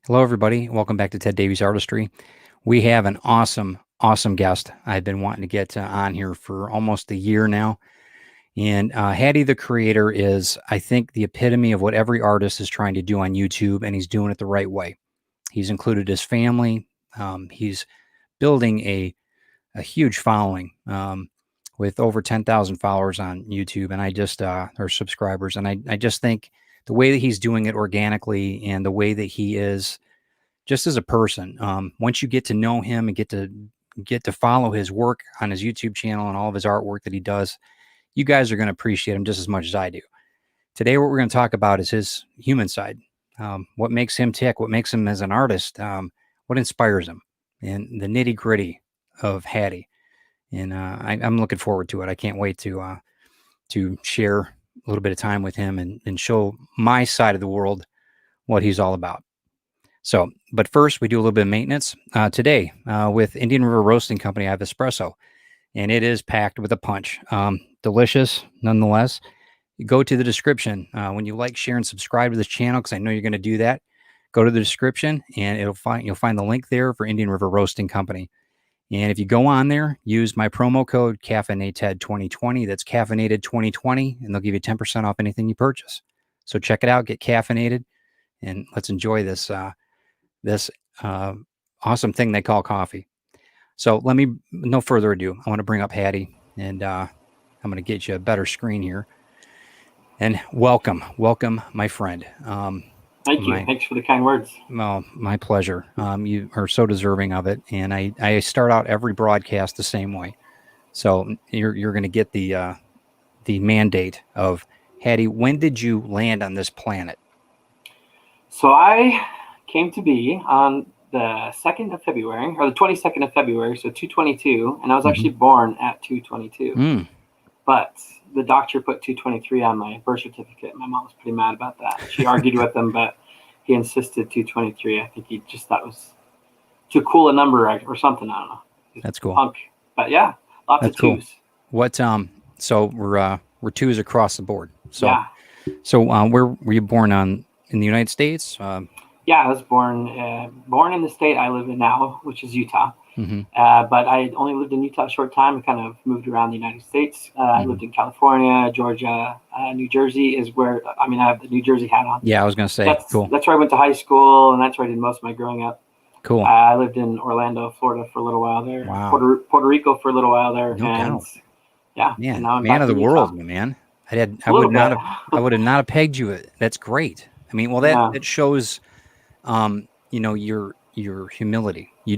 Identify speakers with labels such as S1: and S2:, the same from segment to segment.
S1: Hello, everybody. Welcome back to Ted Davies Artistry. We have an awesome, awesome guest I've been wanting to get on here for almost a year now. And Haddy, the creator, is, I think, the epitome of what every artist is trying to do on YouTube, and he's doing it the right way. He's included his family. He's building a huge following with over 10,000 followers on YouTube, and or subscribers. And I just think the way that he's doing it organically and the way that he is just as a person, once you get to know him and get to follow his work on his YouTube channel and all of his artwork that he does, you guys are going to appreciate him just as much as I do. Today, what we're going to talk about is his human side. What makes him tick, what makes him as an artist, what inspires him, and the nitty gritty of Haddy. And I'm looking forward to it. I can't wait to share a little bit of time with him and show my side of the world what he's all about. So, but first, we do a little bit of maintenance. Today, with Indian River Roasting Company, I have espresso, and it is packed with a punch. Delicious, nonetheless. You go to the description. When you like, share, and subscribe to this channel, because I know you're going to do that, go to the description, and you'll find the link there for Indian River Roasting Company. And if you go on there, use my promo code Caffeinated2020. That's caffeinated 2020, and they'll give you 10% off anything you purchase. So check it out, get caffeinated, and let's enjoy this awesome thing they call coffee. So no further ado, I want to bring up Haddy, and I'm going to get you a better screen here. And welcome, my friend.
S2: Thank you. Thanks for the kind words.
S1: Well, my pleasure. You are so deserving of it, and I start out every broadcast the same way. So you're going to get the mandate of Haddy. When did you land on this planet?
S2: So I came to be on the 2nd of February, or the 22nd of February, so 222, and I was actually born at 222. But the doctor put 223 on my birth certificate. My mom was pretty mad about that. She argued with him, but he insisted 223. I think he just thought it was too cool a number or something. I don't know.
S1: That's cool.
S2: Punk. But yeah, lots of twos.
S1: Cool. What so we're twos across the board. So
S2: yeah.
S1: So where were you born in the United States?
S2: Yeah, I was born in the state I live in now, which is Utah. But I only lived in Utah a short time. I kind of moved around the United States. I lived in California, Georgia, New Jersey is where, I have the New Jersey hat on.
S1: Yeah, I was going to say, cool.
S2: That's where I went to high school, and that's where I did most of my growing up.
S1: Cool.
S2: I lived in Orlando, Florida for a little while there.
S1: Wow.
S2: Puerto Rico for a little while there.
S1: No doubt.
S2: Yeah.
S1: Man, man of the world, man. I would not have pegged you. That's great. That shows, your humility. You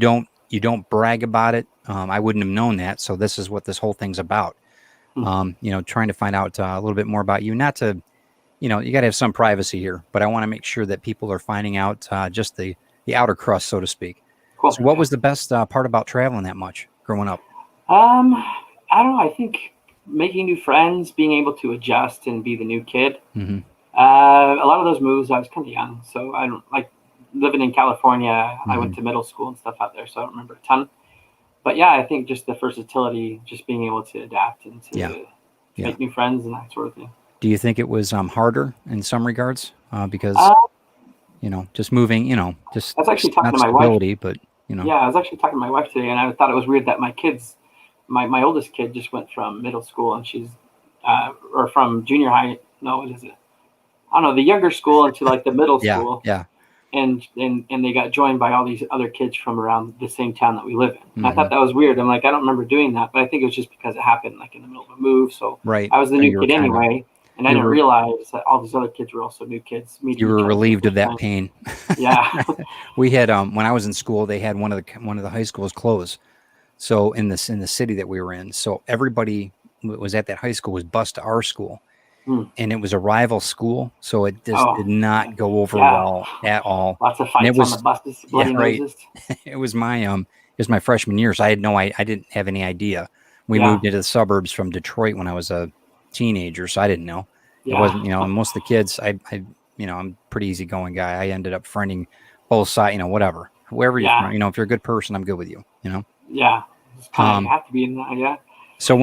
S1: don't brag about it. I wouldn't have known that. So this is what this whole thing's about. Trying to find out a little bit more about you. Not to, you got to have some privacy here, but I want to make sure that people are finding out just the outer crust, so to speak.
S2: Cool.
S1: So what was the best part about traveling that much growing up?
S2: I don't know. I think making new friends, being able to adjust and be the new kid. A lot of those moves, I was kind of young, so I don't like living in California. I went to middle school and stuff out there, so I don't remember a ton. But yeah, I think just the versatility, just being able to adapt and to make new friends and that sort of thing.
S1: Do you think it was harder in some regards because just moving, just
S2: I was actually talking to my wife.
S1: But
S2: yeah, I was actually talking to my wife today, and I thought it was weird that my kids, my oldest kid just went from middle school, and she's or from junior high. No, what is it? I don't know, the younger school into like the middle school.
S1: Yeah.
S2: And they got joined by all these other kids from around the same town that we live in. And I thought that was weird. I'm like, I don't remember doing that, but I think it was just because it happened like in the middle of a move. So
S1: right.
S2: I was the new kid anyway, and I didn't realize that all these other kids were also new kids.
S1: You were relieved of that pain.
S2: Yeah.
S1: We had when I was in school, they had one of the high schools close. So in the city that we were in, so everybody was at that high school was bused to our school. And it was a rival school, so it just did not go over well at all.
S2: Lots of fights on the buses, bloody noses.
S1: It was my freshman year, so I didn't have any idea. We moved into the suburbs from Detroit when I was a teenager, so I didn't know. It wasn't, and most of the kids, I'm a pretty easygoing guy. I ended up friending both sides, whatever, whoever you're from. If you're a good person, I'm good with you.
S2: Yeah, it's kind of have to be in that. Yeah.
S1: So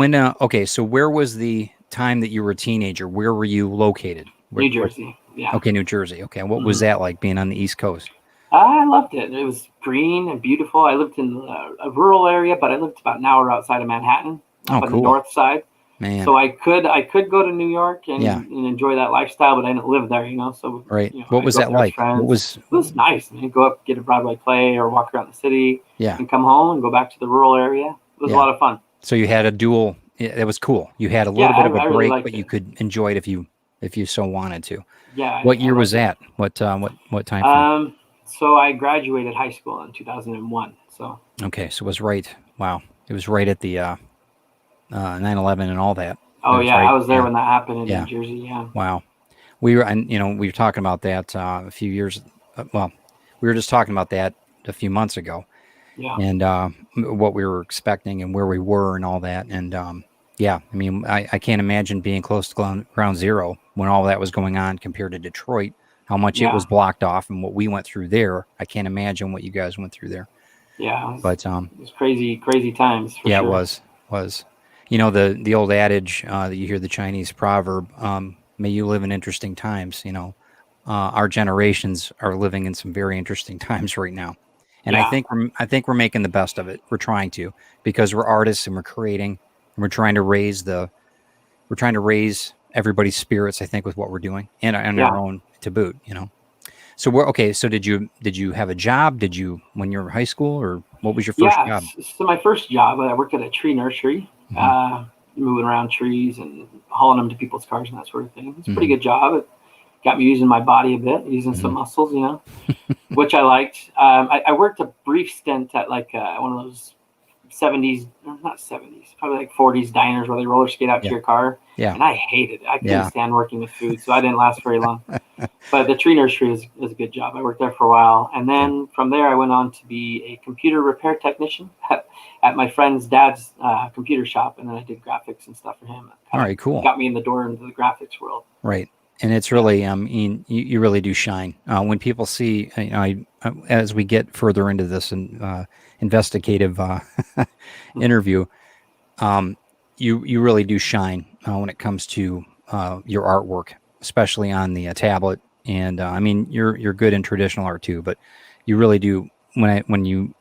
S1: so where was the time that you were a teenager? Where were you located?
S2: New Jersey. Yeah.
S1: Okay, New Jersey. Okay, what was that like being on the East Coast?
S2: I loved it. It was green and beautiful. I lived in a rural area, but I lived about an hour outside of Manhattan, up on the north side.
S1: Man.
S2: So I could go to New York and enjoy that lifestyle, but I didn't live there, So
S1: what was that like?
S2: It was nice. I mean, go up, get a Broadway play, or walk around the city, and come home and go back to the rural area. It was a lot of fun.
S1: So you had a dual. It was cool. You had a little bit of a break, really, but you could enjoy it if you so wanted to.
S2: Yeah.
S1: What year was that? What time frame?
S2: So I graduated high school in 2001. So
S1: okay, so it was right. Wow, it was right at the 9/11 and all that.
S2: Oh yeah, right. I was there when that happened in New Jersey. Yeah.
S1: Wow, we were talking about that a few years. Well, we were just talking about that a few months ago.
S2: Yeah.
S1: And what we were expecting and where we were and all that. And I mean, I can't imagine being close to ground zero when all that was going on compared to Detroit. How much it was blocked off and what we went through there. I can't imagine what you guys went through there.
S2: Yeah,
S1: but
S2: it was crazy times. For sure.
S1: It was. The old adage that you hear, the Chinese proverb, "May you live in interesting times." Our generations are living in some very interesting times right now, and I think we're making the best of it. We're trying to, because we're artists and we're creating and we're trying to raise everybody's spirits, I think, with what we're doing and our own to boot, So so did you have a job? Did you, when you were in high school, or what was your first job?
S2: So my first job, I worked at a tree nursery, moving around trees and hauling them to people's cars and that sort of thing. It's a pretty good job. It got me using my body a bit, using some muscles, which I liked. I worked a brief stint at like one of those 70s, not 70s, probably like 40s diners where they roller skate out to your car.
S1: Yeah.
S2: And I hated it. I couldn't stand working with food, so I didn't last very long. But the tree nursery is a good job. I worked there for a while. And then from there, I went on to be a computer repair technician at my friend's dad's computer shop. And then I did graphics and stuff for him.
S1: All right, cool.
S2: Got me in the door into the graphics world.
S1: Right. And it's really, you really do shine. When people see, as we get further into this investigative interview, you really do shine when it comes to your artwork, especially on the tablet. And I mean, you're good in traditional art too, but you really do when you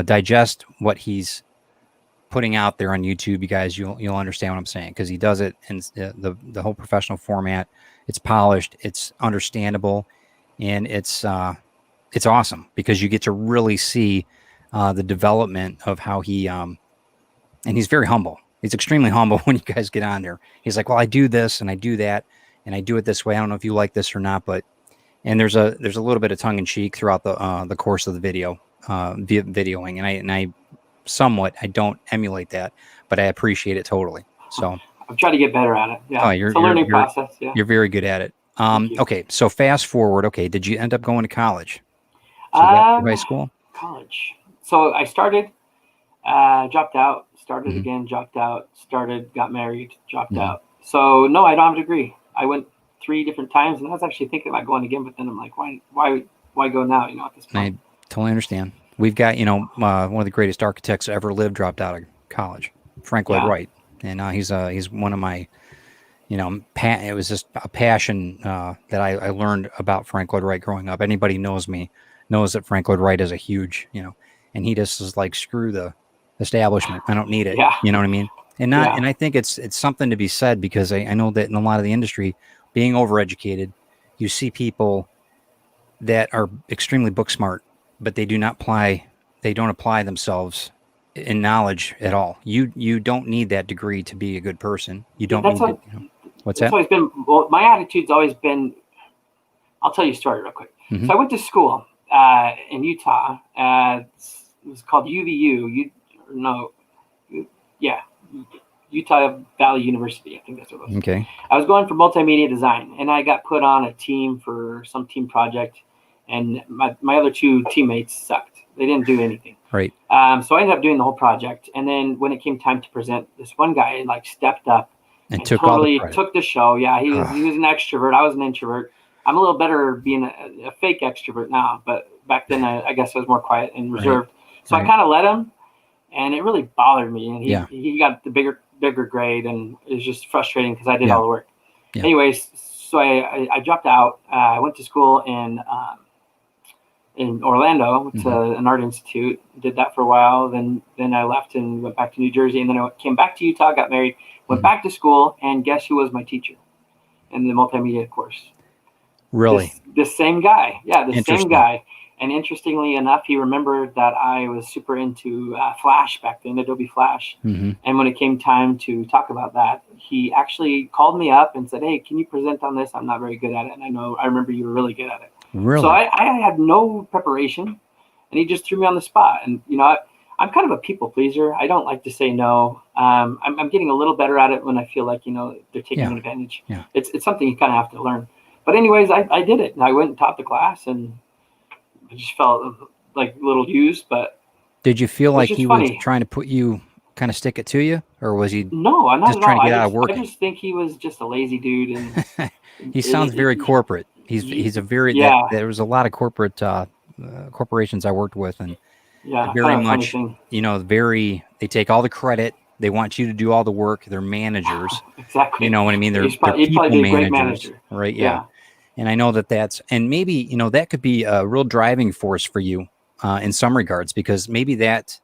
S1: digest what he's putting out there on YouTube. You guys, you'll understand what I'm saying, because he does it in the whole professional format. It's polished, it's understandable, and it's awesome because you get to really see the development of how he and he's very humble. He's extremely humble when you guys get on there. He's like, well, I do this and I do that and I do it this way. I don't know if you like this or not, but and there's a little bit of tongue in cheek throughout the course of the video, videoing, and I somewhat, I don't emulate that, but I appreciate it totally. So
S2: I'm trying to get better at it. Yeah, it's a learning process. Yeah,
S1: you're very good at it. Okay, so fast forward. Okay, did you end up going to college? So high school?
S2: College. So I started, dropped out, started again, dropped out, started, got married, dropped out. So no, I don't have a degree. I went 3 different times, and I was actually thinking about going again, but then I'm like, why go now? At this point.
S1: I totally understand. We've got, one of the greatest architects ever lived dropped out of college, Frank Lloyd Wright, and he's one of my, it was just a passion that I learned about Frank Lloyd Wright growing up. Anybody knows me knows that Frank Lloyd Wright is a huge, and he just is like, screw the establishment. I don't need it.
S2: Yeah.
S1: You know what I mean? And and I think it's something to be said, because I know that in a lot of the industry, being overeducated, you see people that are extremely book smart, but they don't apply themselves in knowledge at all. You don't need that degree to be a good person. You don't need it. What's that?
S2: Always been, well, my attitude's always been, I'll tell you a story real quick. So I went to school in Utah. It was called UVU. Utah Valley University. I think that's what it was.
S1: Okay.
S2: I was going for multimedia design, and I got put on a team for some team project, and my other 2 teammates sucked. They didn't do anything.
S1: Right.
S2: So I ended up doing the whole project, and then when it came time to present, this one guy stepped up and totally took the show. Yeah, he was an extrovert. I was an introvert. I'm a little better being a fake extrovert now, but back then I guess I was more quiet and reserved. Right. So I kind of let him, and it really bothered me. And he got the bigger grade, and it was just frustrating because I did all the work. Yeah. Anyways, so I dropped out. I went to school in in Orlando to an art institute. Did that for a while. Then I left and went back to New Jersey, and then I came back to Utah, got married, went back to school, and guess who was my teacher in the multimedia course?
S1: Really?
S2: This same guy. Yeah, the same guy. And interestingly enough, he remembered that I was super into Flash back then, Adobe Flash. And when it came time to talk about that, he actually called me up and said, "Hey, can you present on this? I'm not very good at it. And I remember you were really good at it."
S1: Really?
S2: So I had no preparation, and he just threw me on the spot. And, I'm kind of a people pleaser. I don't like to say no. I'm getting a little better at it when I feel like, they're taking advantage.
S1: Yeah.
S2: It's something you kind of have to learn. But anyways, I did it. And I went and taught the class, and I just felt like a little used. But
S1: did you feel like he was trying to put you, kind of stick it to you? Or was he
S2: not
S1: just trying to get out of work?
S2: I just think he was just a lazy dude. And
S1: he sounds very corporate. He's a very, there was a lot of corporate corporations I worked with, and very much, they take all the credit. They want you to do all the work. They're managers.
S2: Exactly.
S1: You know what I mean? They're people managers, right? Yeah. And I know that's, and maybe, that could be a real driving force for you in some regards, because maybe that,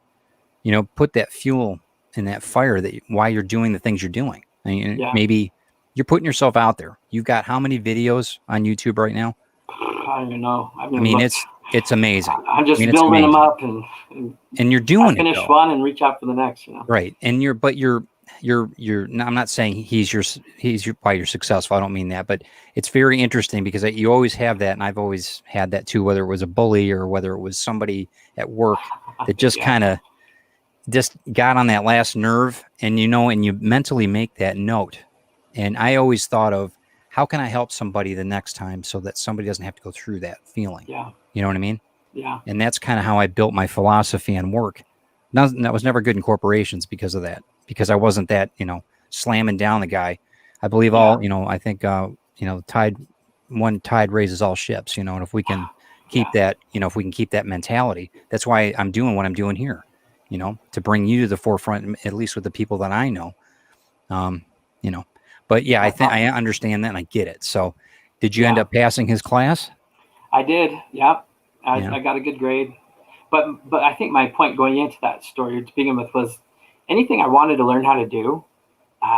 S1: put that fuel in that fire why you're doing the things you're doing. I mean, maybe you're putting yourself out there. You've got how many videos on YouTube right now?
S2: I don't even know.
S1: I mean, it's amazing.
S2: I'm just building them up, and
S1: you're doing
S2: it. Finish one and reach out for the next.
S1: Right. And you're. I'm not saying he's why you're successful. I don't mean that, but it's very interesting because you always have that, and I've always had that too. Whether it was a bully or whether it was somebody at work that just kind of just got on that last nerve, and and you mentally make that note. And I always thought of, how can I help somebody the next time so that somebody doesn't have to go through that feeling?
S2: Yeah.
S1: You know what I mean?
S2: Yeah.
S1: And that's kind of how I built my philosophy on work. That was never good in corporations because of that, because I wasn't that, slamming down the guy. I believe I think, one tide raises all ships, and if we can keep that, if we can keep that mentality, that's why I'm doing what I'm doing here, to bring you to the forefront, at least with the people that I know, but yeah, I think I understand that and I get it. So did you end up passing his class?
S2: I did. Yeah. I got a good grade. But I think my point going into that story to begin with was, anything I wanted to learn how to do,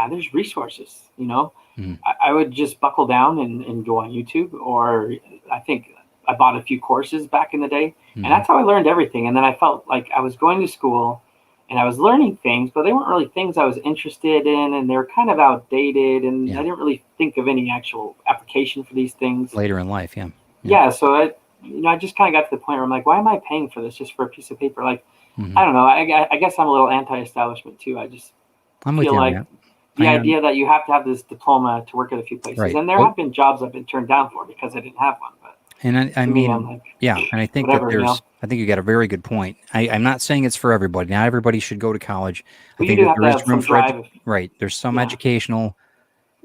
S2: there's resources, I would just buckle down and go on YouTube, or I think I bought a few courses back in the day, and that's how I learned everything. And then I felt like I was going to school and I was learning things, but they weren't really things I was interested in, and they were kind of outdated, and I didn't really think of any actual application for these things.
S1: Later in life,
S2: so I just kind of got to the point where I'm like, why am I paying for this just for a piece of paper? Like, I don't know. I guess I'm a little anti-establishment too. I just feel like the idea that you have to have this diploma to work at a few places. Right. And there have been jobs I've been turned down for because I didn't have one. But
S1: I mean, and I think that I think you got a very good point. I'm not saying it's for everybody. Not everybody should go to college.
S2: Well,
S1: I think
S2: there is room for
S1: There's some educational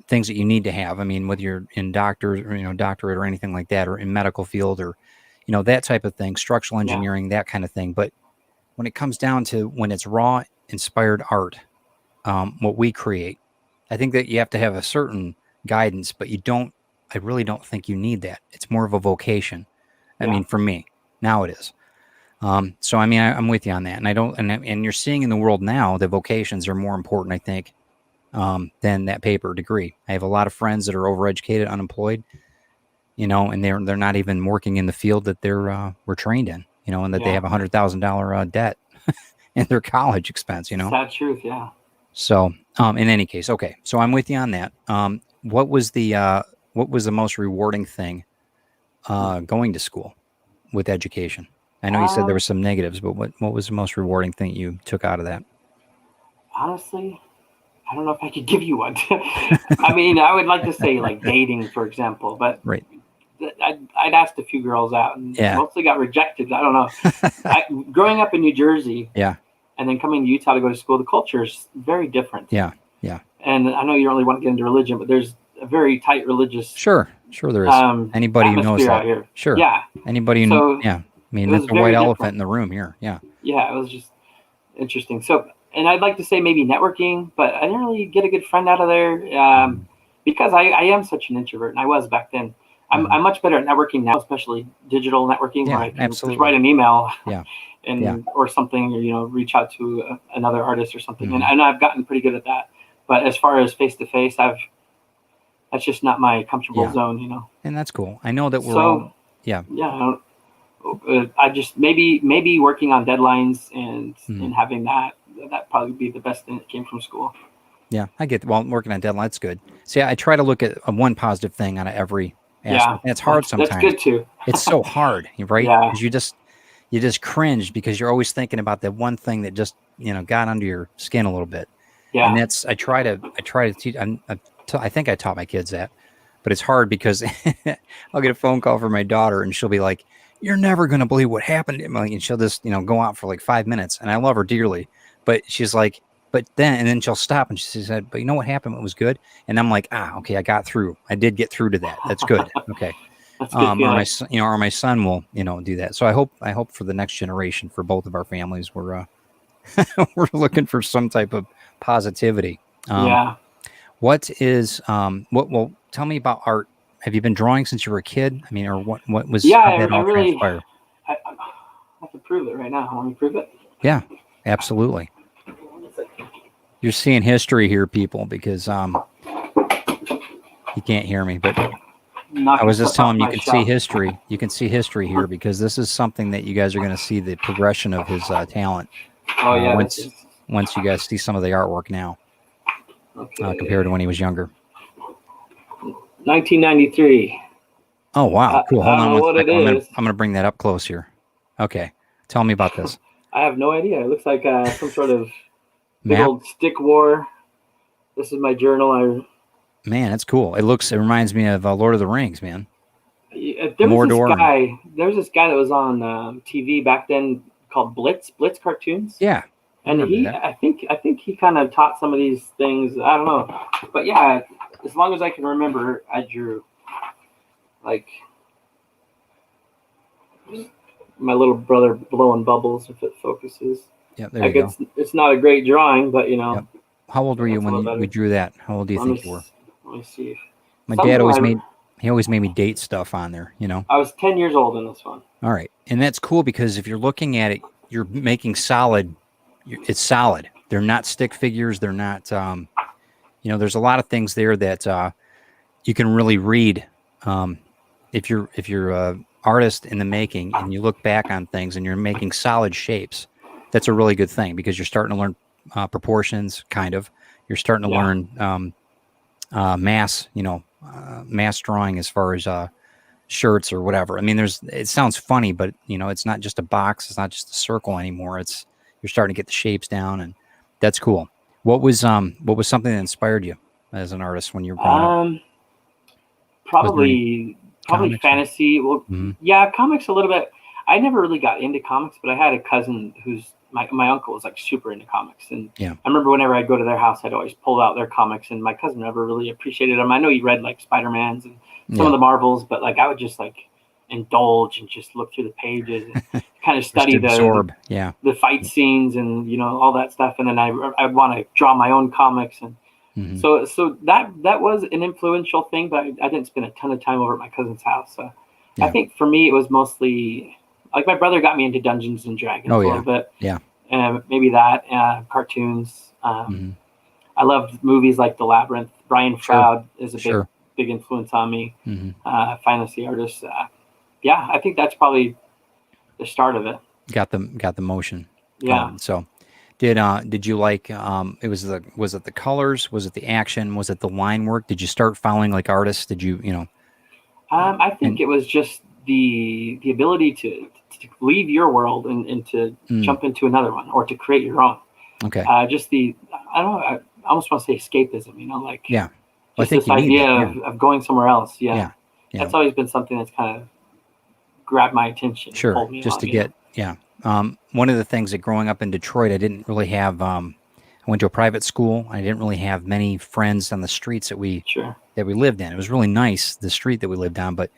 S1: things that you need to have. I mean, whether you're in doctorate or anything like that, or in medical field, or that type of thing, structural engineering, that kind of thing. But when it comes down to when it's raw, inspired art, what we create, I think that you have to have a certain guidance, but I really don't think you need that. It's more of a vocation. I mean, for me, now it is. So, I mean, I'm with you on that. And you're seeing in the world now, the vocations are more important, I think, than that paper degree. I have a lot of friends that are overeducated, unemployed, and they're not even working in the field that were trained in, and that they have $100,000 debt in their college expense,
S2: Sad truth, yeah.
S1: So, in any case, okay. So I'm with you on that. What was the most rewarding thing going to school with education? I know you said there were some negatives, but what was the most rewarding thing you took out of that?
S2: Honestly, I don't know if I could give you one. I mean, I would like to say like dating, for example, but
S1: right.
S2: I'd asked a few girls out and mostly got rejected. I don't know. Growing up in New Jersey, and then coming to Utah to go to school, the culture is very different.
S1: Yeah.
S2: And I know you don't really want to get into religion, but there's a very tight religious.
S1: Sure there is. Anybody who knows that.
S2: Out here.
S1: Sure.
S2: Yeah.
S1: Anybody who knows. Yeah. I mean, that's a white elephant in the room here. Yeah.
S2: Yeah, it was just interesting. So, and I'd like to say maybe networking, but I didn't really get a good friend out of there because I am such an introvert, and I was back then. I'm much better at networking now, especially digital networking, where I can just write an email, or something, or reach out to another artist or something. And I've gotten pretty good at that. But as far as face to face, that's just not my comfortable zone,
S1: And that's cool. I know that we're all,
S2: I just maybe working on deadlines and having that probably be the best thing that came from school.
S1: Yeah, I get. Well, working on deadlines, good. See, I try to look at one positive thing out of every aspect. And it's hard sometimes.
S2: That's good too.
S1: It's so hard, right?
S2: Yeah.
S1: Because you just cringe because you're always thinking about that one thing that just got under your skin a little bit.
S2: Yeah.
S1: And I try to teach. I think I taught my kids that, but it's hard because I'll get a phone call from my daughter and she'll be like, "You're never going to believe what happened to me," and she'll just go out for like 5 minutes, and I love her dearly, but she's like. But then she'll stop and she said, "But you know what happened? It was good." And I'm like, okay, I got through. I did get through to that. That's good. Okay.
S2: That's good.
S1: Or my son will, do that. So I hope for the next generation, for both of our families, we're looking for some type of positivity. What is, well, tell me about art. Have you been drawing since you were a kid? I mean, or what was,
S2: I really, I have to prove it right now. Want me to prove it?
S1: Yeah, absolutely. You're seeing history here, people, because you can't hear me, but I was just telling you can see history. You can see history here because this is something that you guys are going to see the progression of his talent.
S2: Oh yeah.
S1: Once you guys see some of the artwork now, compared to when he was younger.
S2: 1993.
S1: Oh wow, cool. Hold on one second. I'm going to bring that up close here. Okay, tell me about this.
S2: I have no idea. It looks like some sort of big old stick war. This is my journal.
S1: Man, it's cool. It reminds me of Lord of the Rings, man.
S2: There was this guy that was on TV back then called Blitz cartoons.
S1: Yeah.
S2: And I think he kind of taught some of these things. I don't know. But yeah, as long as I can remember, I drew like my little brother blowing bubbles if it focuses.
S1: Yeah, there you go.
S2: It's not a great drawing, but
S1: Yep. How old were you when we drew that? How old do you think you were?
S2: Let me see.
S1: My dad always made me date stuff on there,
S2: I was 10 years old in this one.
S1: All right. And that's cool because if you're looking at it, you're making solid. It's solid. They're not stick figures. They're not, there's a lot of things there that you can really read. If you're a artist in the making and you look back on things and you're making solid shapes, that's a really good thing because you're starting to learn proportions, kind of. You're starting to learn mass drawing as far as shirts or whatever. I mean, it sounds funny, but it's not just a box. It's not just a circle anymore. You're starting to get the shapes down, and that's cool. What was something that inspired you as an artist when you were growing up?
S2: Probably fantasy. Well, yeah, comics a little bit. I never really got into comics, but I had a cousin who's my uncle was like super into comics, and I remember whenever I'd go to their house, I'd always pull out their comics, and my cousin never really appreciated them. I know he read like Spider-Man's and some of the Marvels, but like I would just like indulge and just look through the pages and kind of study the fight scenes and all that stuff, and then I'd want to draw my own comics, and so that was an influential thing, but I didn't spend a ton of time over at my cousin's house. So I think for me it was mostly like my brother got me into Dungeons and Dragons a little bit. Yeah. Maybe that, cartoons. I loved movies like The Labyrinth. Brian Froud is a big influence on me. Fantasy artist. I think that's probably the start of it.
S1: Got the motion.
S2: Yeah.
S1: So did you like, was it the colors? Was it the action? Was it the line work? Did you start following like artists? Did you,
S2: I think it was just the ability to leave your world and to jump into another one or to create your own.
S1: Okay.
S2: Just I almost want to say escapism, like
S1: well,
S2: just
S1: I think
S2: this idea of going somewhere else. Yeah. That's always been something that's kind of grabbed my attention.
S1: Sure. Just to get, one of the things that growing up in Detroit, I didn't really have, I went to a private school. I didn't really have many friends on the streets that we lived in. It was really nice, the street that we lived on, but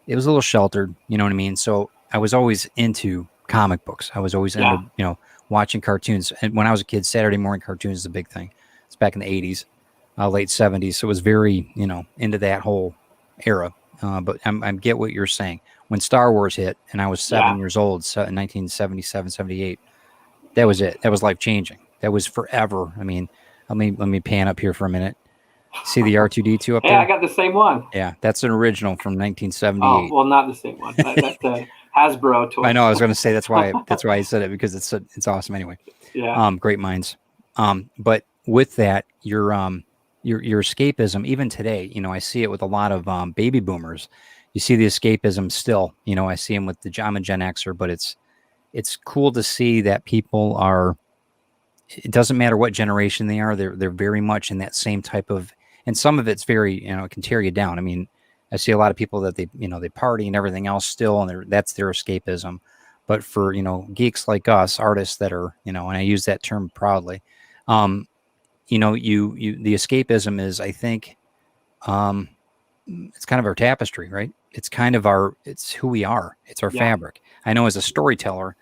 S1: it was a little sheltered, you know what I mean? So I was always into comic books. I was always into, watching cartoons. And when I was a kid, Saturday morning cartoons is a big thing. It's back in the 80s, late 70s. So it was very, into that whole era. but I get what you're saying. When Star Wars hit, and I was 7 years old, so in 1977, 78, that was it. That was life changing. That was forever. I mean, let me pan up here for a minute. See the R2D2 up there?
S2: I got the same one.
S1: Yeah, that's an original from 1978.
S2: Oh, well, not the same one. That's a Hasbro toy.
S1: I know. I was going to say that's why I said it, because it's awesome anyway.
S2: Yeah.
S1: Great minds. But with that, your escapism, even today, I see it with a lot of baby boomers. You see the escapism still. I see them with I'm a Gen Xer, but it's cool to see that people are. It doesn't matter what generation they are. They're very much in that same type of. And some of it's very, it can tear you down. I mean, I see a lot of people that they party and everything else still, and that's their escapism. But for, geeks like us, artists that are, and I use that term proudly, the escapism is, I think, it's kind of our tapestry, right? It's kind of it's who we are. It's our fabric. I know as a storyteller,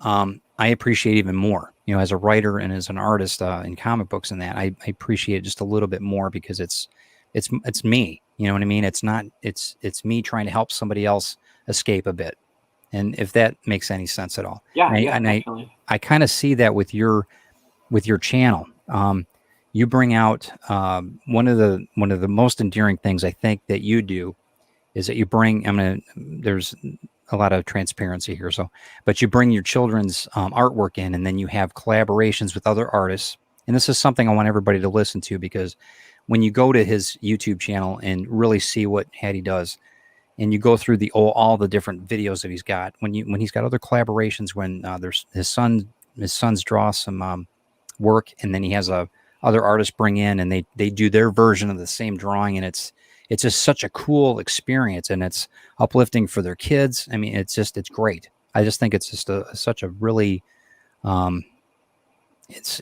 S1: I appreciate even more, as a writer and as an artist in comic books and that, I appreciate it just a little bit more, because it's me, you know what I mean? It's me trying to help somebody else escape a bit. And if that makes any sense at all.
S2: Yeah.
S1: I kind of see that with your channel. You bring out one of the most endearing things I think that you do is that you bring, there's a lot of transparency here. But you bring your children's artwork in, and then you have collaborations with other artists. And this is something I want everybody to listen to, because when you go to his YouTube channel and really see what Haddy does, and you go through all the different videos that he's got, when he's got other collaborations, when there's his sons draw some work, and then he has other artists bring in, and they do their version of the same drawing, and it's just such a cool experience, and it's uplifting for their kids. I mean, it's great. I just think it's just such a really, it's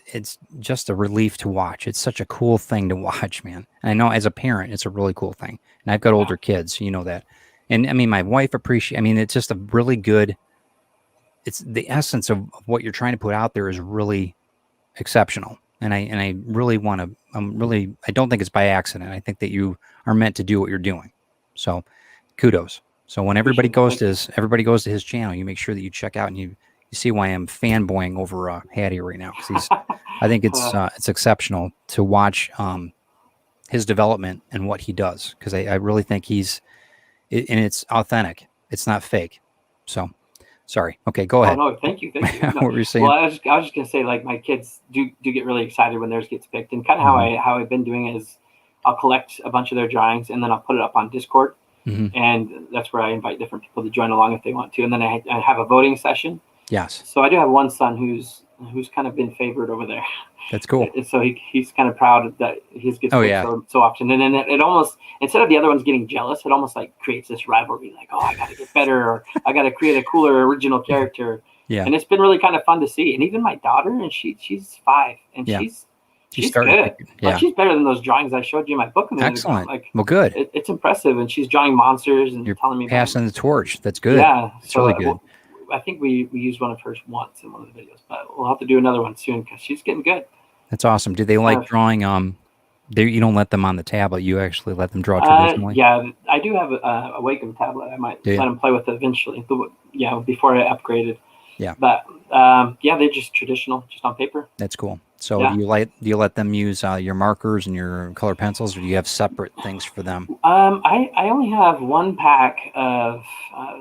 S1: just a relief to watch. It's such a cool thing to watch, man. And I know as a parent, it's a really cool thing. And I've got older kids, you know that. And I mean, my wife it's just a really good, it's the essence of what you're trying to put out there is really exceptional. And I really want to, I don't think it's by accident. I think that you are meant to do what you're doing. So kudos. So when everybody goes to his channel, you make sure that you check out, and you see why I'm fanboying over Haddy right now. Because I think it's exceptional to watch his development and what he does. Because I really think and it's authentic. It's not fake. So sorry. Okay, go ahead.
S2: Oh, no, thank you. No.
S1: What were you saying?
S2: Well, I was just gonna say, like, my kids do get really excited when theirs gets picked, and kind of how I've been doing it is I'll collect a bunch of their drawings, and then I'll put it up on Discord, and that's where I invite different people to join along if they want to, and then I have a voting session.
S1: Yes.
S2: So I do have one son who's kind of been favored over there.
S1: That's cool.
S2: So he's kind of proud that his gets picked so often, and then it almost, instead of the other ones getting jealous, it almost like creates this rivalry, like, oh, I got to get better, or I got to create a cooler original character. Yeah. And it's been really kind of fun to see. And even my daughter, and she's 5, and she's good. Yeah. Like, she's better than those drawings I showed you in my book.
S1: Excellent.
S2: Like,
S1: well, good.
S2: It's impressive, and she's drawing monsters and
S1: you're
S2: telling me
S1: passing the torch. That's good.
S2: Yeah,
S1: it's really good.
S2: I think we used one of hers once in one of the videos, but we'll have to do another one soon because she's getting good.
S1: That's awesome. Do they like drawing? You don't let them on the tablet. You actually let them draw traditionally.
S2: Yeah, I do have a Wacom tablet. I might let them play with it eventually. Before I upgraded. Yeah. But they're just traditional, just on paper.
S1: That's cool. So do you let them use your markers and your color pencils, or do you have separate things for them?
S2: I only have one pack of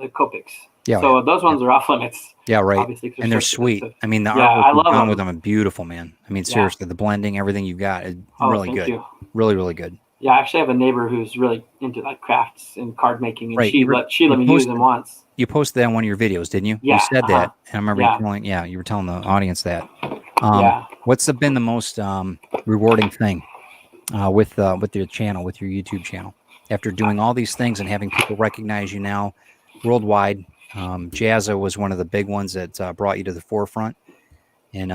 S2: the Copics. Yeah. So those ones are off limits.
S1: Yeah, right. And they're sweet. I mean, the artwork you've done with them are beautiful, man. I mean, seriously, the blending, everything you've got is really good. You. Really, really good.
S2: Yeah, I actually have a neighbor who's really into like crafts and card making, and she let me use them once.
S1: You posted that on one of your videos, didn't you? Yeah. You said that, and I remember you were telling the audience that. What's been the most rewarding thing with your channel, with your YouTube channel, after doing all these things and having people recognize you now worldwide? Jazza was one of the big ones that brought you to the forefront, and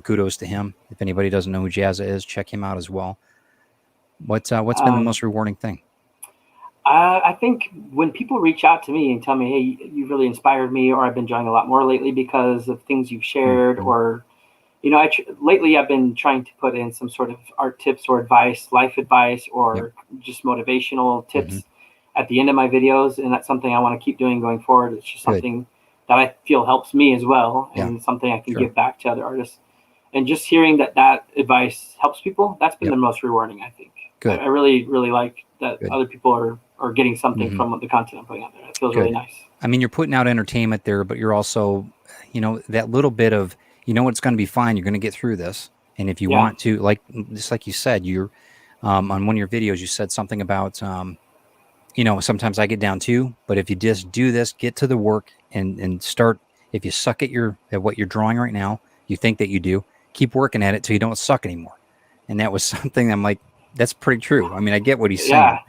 S1: kudos to him. If anybody doesn't know who Jazza is, check him out as well. What's been the most rewarding thing?
S2: I think when people reach out to me and tell me, hey, you really inspired me, or I've been drawing a lot more lately because of things you've shared, or lately I've been trying to put in some sort of art tips or advice, life advice, or just motivational tips. at the end of my videos, and that's something I want to keep doing going forward. It's just something that I feel helps me as well, and something I can give back to other artists. And just hearing that advice helps people, that's been the most rewarding, I think.
S1: Good.
S2: I really, really like that other people are getting something from the content I'm putting out there. It feels really nice.
S1: I mean, you're putting out entertainment there, but you're also, that little bit of, it's going to be fine. You're going to get through this. And if you want to, just like you said, you're on one of your videos, you said something about, sometimes I get down too, but if you just do this, get to the work and start, if you suck at what you're drawing right now, you think that you do, keep working at it till you don't suck anymore. And that was something I'm like, that's pretty true. I mean, I get what he's saying.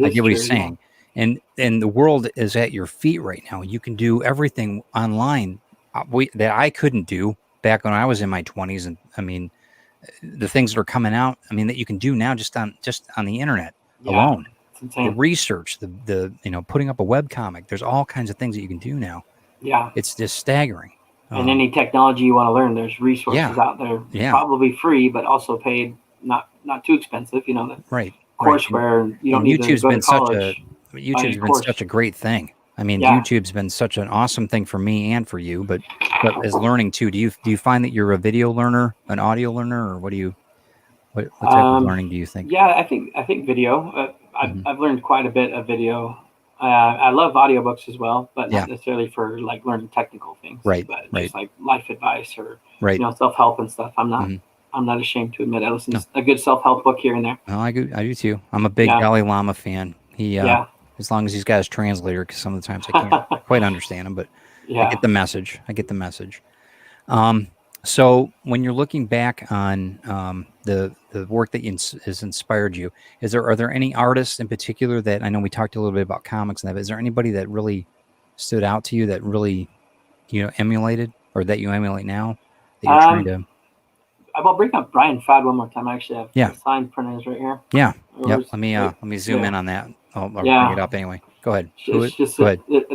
S1: I get what he's saying. And the world is at your feet right now. You can do everything online that I couldn't do back when I was in my 20s. And I mean, the things that are coming out, I mean, that you can do now just on the internet alone. The research, the putting up a web comic. There's all kinds of things that you can do now. Yeah. It's just staggering.
S2: And any technology you want to learn, there's resources out there, probably free, but also paid, not too expensive. The courseware. You don't need to go to college.
S1: YouTube's been such a great thing. I mean, YouTube's been such an awesome thing for me and for you, but as learning too. Do you find that you're a video learner, an audio learner, or what type of learning do you think?
S2: Yeah, I think video. I've learned quite a bit of video. I love audiobooks as well, but not necessarily for like learning technical things.
S1: Right.
S2: But just like life advice or self-help and stuff. I'm not ashamed to admit I listen to a good self-help book here and there.
S1: Well, I do too. I'm a big Dalai Lama fan. He as long as he's got his translator, because some of the times I can't quite understand him, but I get the message. So when you're looking back on the work that has inspired you, are there any artists in particular that, I know we talked a little bit about comics and that, but is there anybody that really stood out to you that really, emulated, or that you emulate now that you're trying to?
S2: I'll bring up Brian Froud one more time. I actually have signed printers right here.
S1: Yeah. Yep. Let me zoom in on that. I'll bring it up anyway. Go ahead. Go ahead.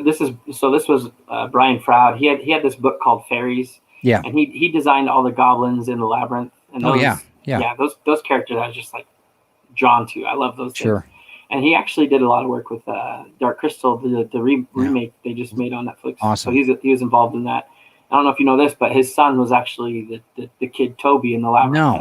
S2: This was Brian Froud. He had this book called Fairies.
S1: Yeah.
S2: And he designed all the goblins in the labyrinth. And those, those characters I was just like drawn to. I love those things. And he actually did a lot of work with Dark Crystal, the remake they just made on Netflix.
S1: Awesome.
S2: So he was involved in that. I don't know if you know this, but his son was actually the kid Toby in the labyrinth.
S1: No.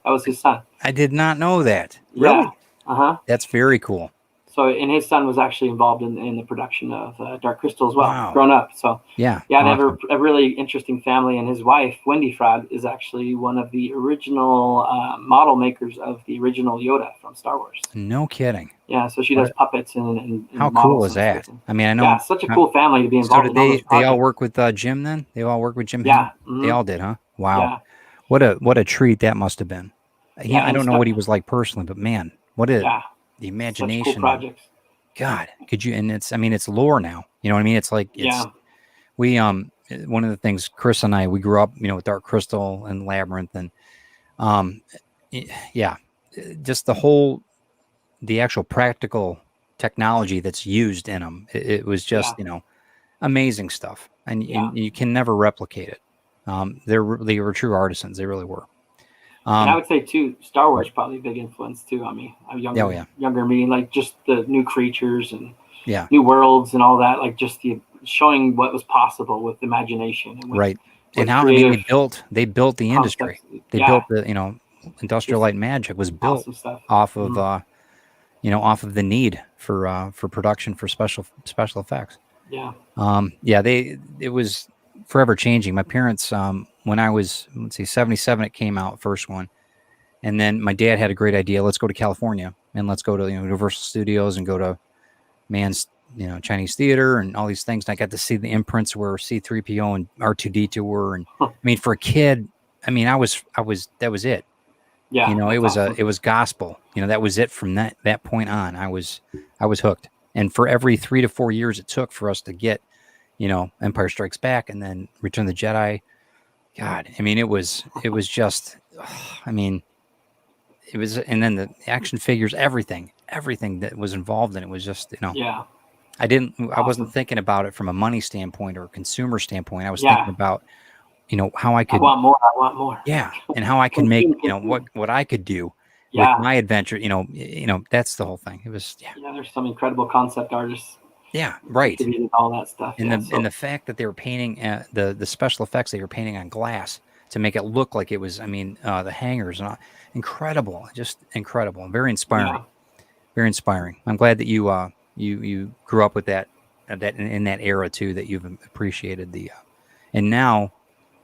S2: That was his son.
S1: I did not know that.
S2: Really?
S1: Yeah. Uh-huh. That's very cool.
S2: So, and his son was actually involved in the production of Dark Crystal as well, grown up. So,
S1: awesome.
S2: They have a really interesting family. And his wife, Wendy Froud, is actually one of the original model makers of the original Yoda from Star Wars.
S1: No kidding.
S2: Yeah, so she does puppets and
S1: how cool is that? I mean, I know.
S2: Yeah, such a cool family to be involved in.
S1: So did they all work with Jim then? They all work with Jim?
S2: Yeah.
S1: Mm-hmm. They all did, huh? Wow. Yeah. What a treat that must have been. Yeah, I don't know what he was like personally, but man, the imagination.
S2: Such cool projects.
S1: God, could you? And it's lore now. You know what I mean? It's like we one of the things, Chris and I, we grew up, with Dark Crystal and Labyrinth, and just the actual practical technology that's used in them. It was just amazing stuff, and you can never replicate it. They were true artisans. They really were.
S2: And I would say too, Star Wars probably a big influence too on me. I'm younger me, like just the new creatures and new worlds and all that, like just showing what was possible with imagination. And
S1: and how they built the industry. They built the Industrial Light and Magic was built off of off of the need for production for special effects.
S2: Yeah.
S1: It was forever changing. My parents, when I was, 77, it came out, first one. And then my dad had a great idea. Let's go to California and let's go to Universal Studios and go to Mann's, Chinese Theater and all these things. And I got to see the imprints where C-3PO and R2-D2 were. And I mean, for a kid, that was it.
S2: Yeah.
S1: It was gospel. That was it from that point on. I was hooked. And for every 3 to 4 years it took for us to get, Empire Strikes Back and then Return of the Jedi. God, I mean, it was just, it was, and then the action figures, everything that was involved in it was just, I wasn't thinking about it from a money standpoint or a consumer standpoint. I was thinking about, how I could.
S2: I want more.
S1: Yeah. And how I can make, what I could do with my adventure, that's the whole thing. It was,
S2: yeah, there's some incredible concept artists.
S1: Yeah, right.
S2: All that stuff.
S1: And the fact that they were painting the special effects they were painting on glass to make it look like it was, the hangers, and incredible, just incredible, and very inspiring.
S2: Yeah.
S1: Very inspiring. I'm glad that you grew up with that in that era too, that you've appreciated and now,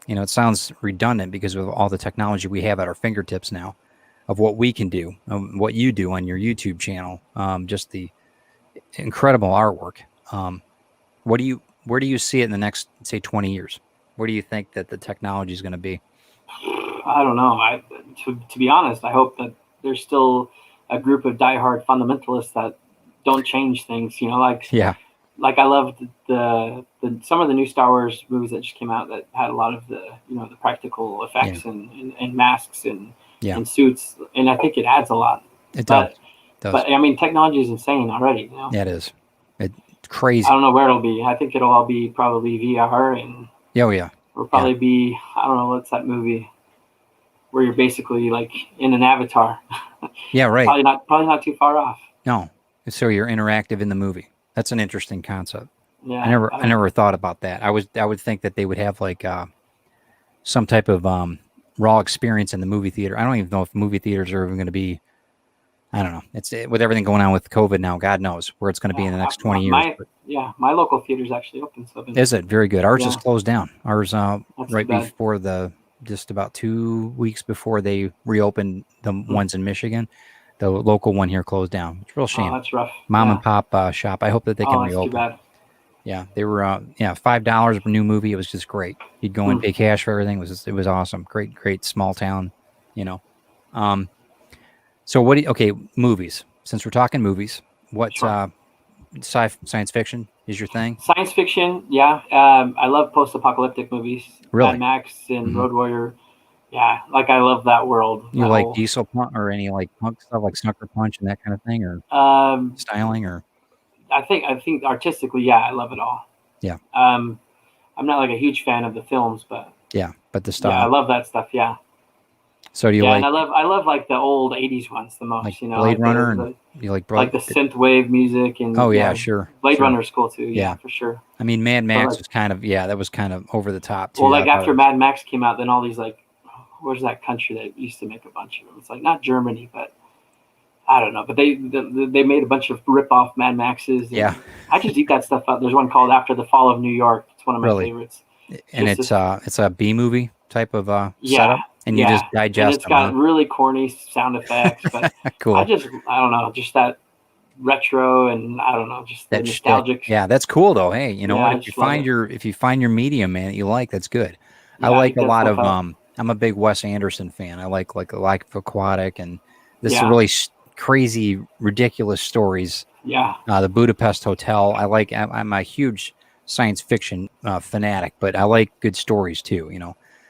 S1: it sounds redundant because of all the technology we have at our fingertips now of what we can do, what you do on your YouTube channel, just the incredible artwork. Where do you see it in the next, say, 20 years? Where do you think that the technology is going to be?
S2: I don't know. To be honest, I hope that there's still a group of diehard fundamentalists that don't change things. Like I loved the some of the new Star Wars movies that just came out that had a lot of the the practical effects and masks and suits, and I think it adds a lot.
S1: It does.
S2: But I mean, technology is insane already.
S1: Yeah, it is. It's crazy.
S2: I don't know where it'll be. I think it'll all be probably VR and it'll probably be, I don't know, what's that movie where you're basically like in an avatar.
S1: Yeah, right.
S2: Probably not too far off.
S1: No, so you're interactive in the movie. That's an interesting concept.
S2: Yeah,
S1: I never thought about that. I would think that they would have like some type of raw experience in the movie theater. I don't even know if movie theaters are even going to be. I don't know. It's with everything going on with COVID now. God knows where it's going to be in the next 20 years.
S2: My local theater's actually open. So
S1: is it very good? Ours is closed down. Ours right before just about 2 weeks before they reopened the ones in Michigan. The local one here closed down. It's a real shame.
S2: Oh, that's rough.
S1: Mom and pop shop. I hope that they can reopen.
S2: Too bad.
S1: Yeah, they were $5 for a new movie. It was just great. You'd go and pay cash for everything. It was awesome. Great small town. So movies. Since we're talking movies, what science fiction is your thing?
S2: Science fiction, yeah. I love post-apocalyptic movies.
S1: Really?
S2: Mad Max and Road Warrior. Yeah, like I love that world.
S1: You like Diesel Punch or any like punk stuff like Sucker Punch and that kind of thing, or styling, or?
S2: I think artistically, yeah, I love it all.
S1: Yeah.
S2: I'm not like a huge fan of the films, but
S1: the style.
S2: Yeah, I love that stuff. Yeah.
S1: So do you like?
S2: And I love like the old '80s ones the most.
S1: Like Blade Runner, and you like
S2: the synth wave music and.
S1: Oh yeah, sure.
S2: Blade Runner is cool too. Yeah, for sure.
S1: I mean, Mad Max was kind of that was kind of over the top too.
S2: Well, like after Mad Max came out, then all these like, where's that country that used to make a bunch of them? It's like not Germany, but I don't know. But they made a bunch of rip-off Mad Maxes.
S1: Yeah.
S2: I just eat that stuff up. There's one called After the Fall of New York. It's one of my favorites.
S1: And it's a B movie type of setup. And you just digest
S2: and it's got really corny sound effects, but
S1: cool.
S2: I don't know, just that retro and I don't know, just that nostalgic.
S1: Shtick. Yeah, that's cool though. Hey, you know what? If you find your medium, man, that you like, that's good. I like a lot of I'm a big Wes Anderson fan. I like Life Aquatic and this really crazy, ridiculous stories.
S2: Yeah.
S1: The Budapest Hotel. I'm a huge science fiction fanatic, but I like good stories too,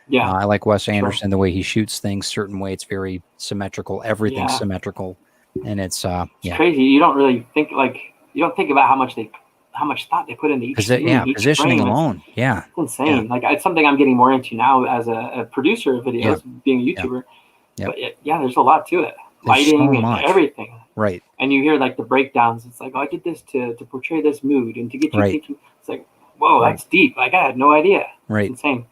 S1: Yeah, I like Wes Anderson, the way he shoots things certain way. It's very symmetrical. Everything's symmetrical, and it's
S2: crazy. You don't really think about how much thought they put into each.
S1: Positioning
S2: frame.
S1: alone. It's
S2: insane. Yeah. Like it's something I'm getting more into now as a producer of videos, being a YouTuber.
S1: Yeah.
S2: But there's a lot to it. Lighting and everything.
S1: Right.
S2: And you hear like the breakdowns. It's like, I did this to portray this mood and to get you thinking. It's like, whoa, that's deep. Like I had no idea.
S1: Right.
S2: It's insane.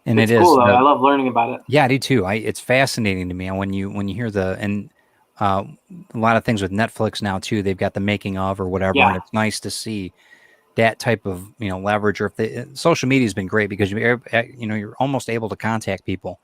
S1: And it's
S2: cool, though. I love learning about it.
S1: Yeah, I do too. It's fascinating to me when you hear a lot of ththings with Netflix now too. They've got the making of or whatever, and it's nice to see that type of leverage. Or if social media has been great because you're almost able to contact people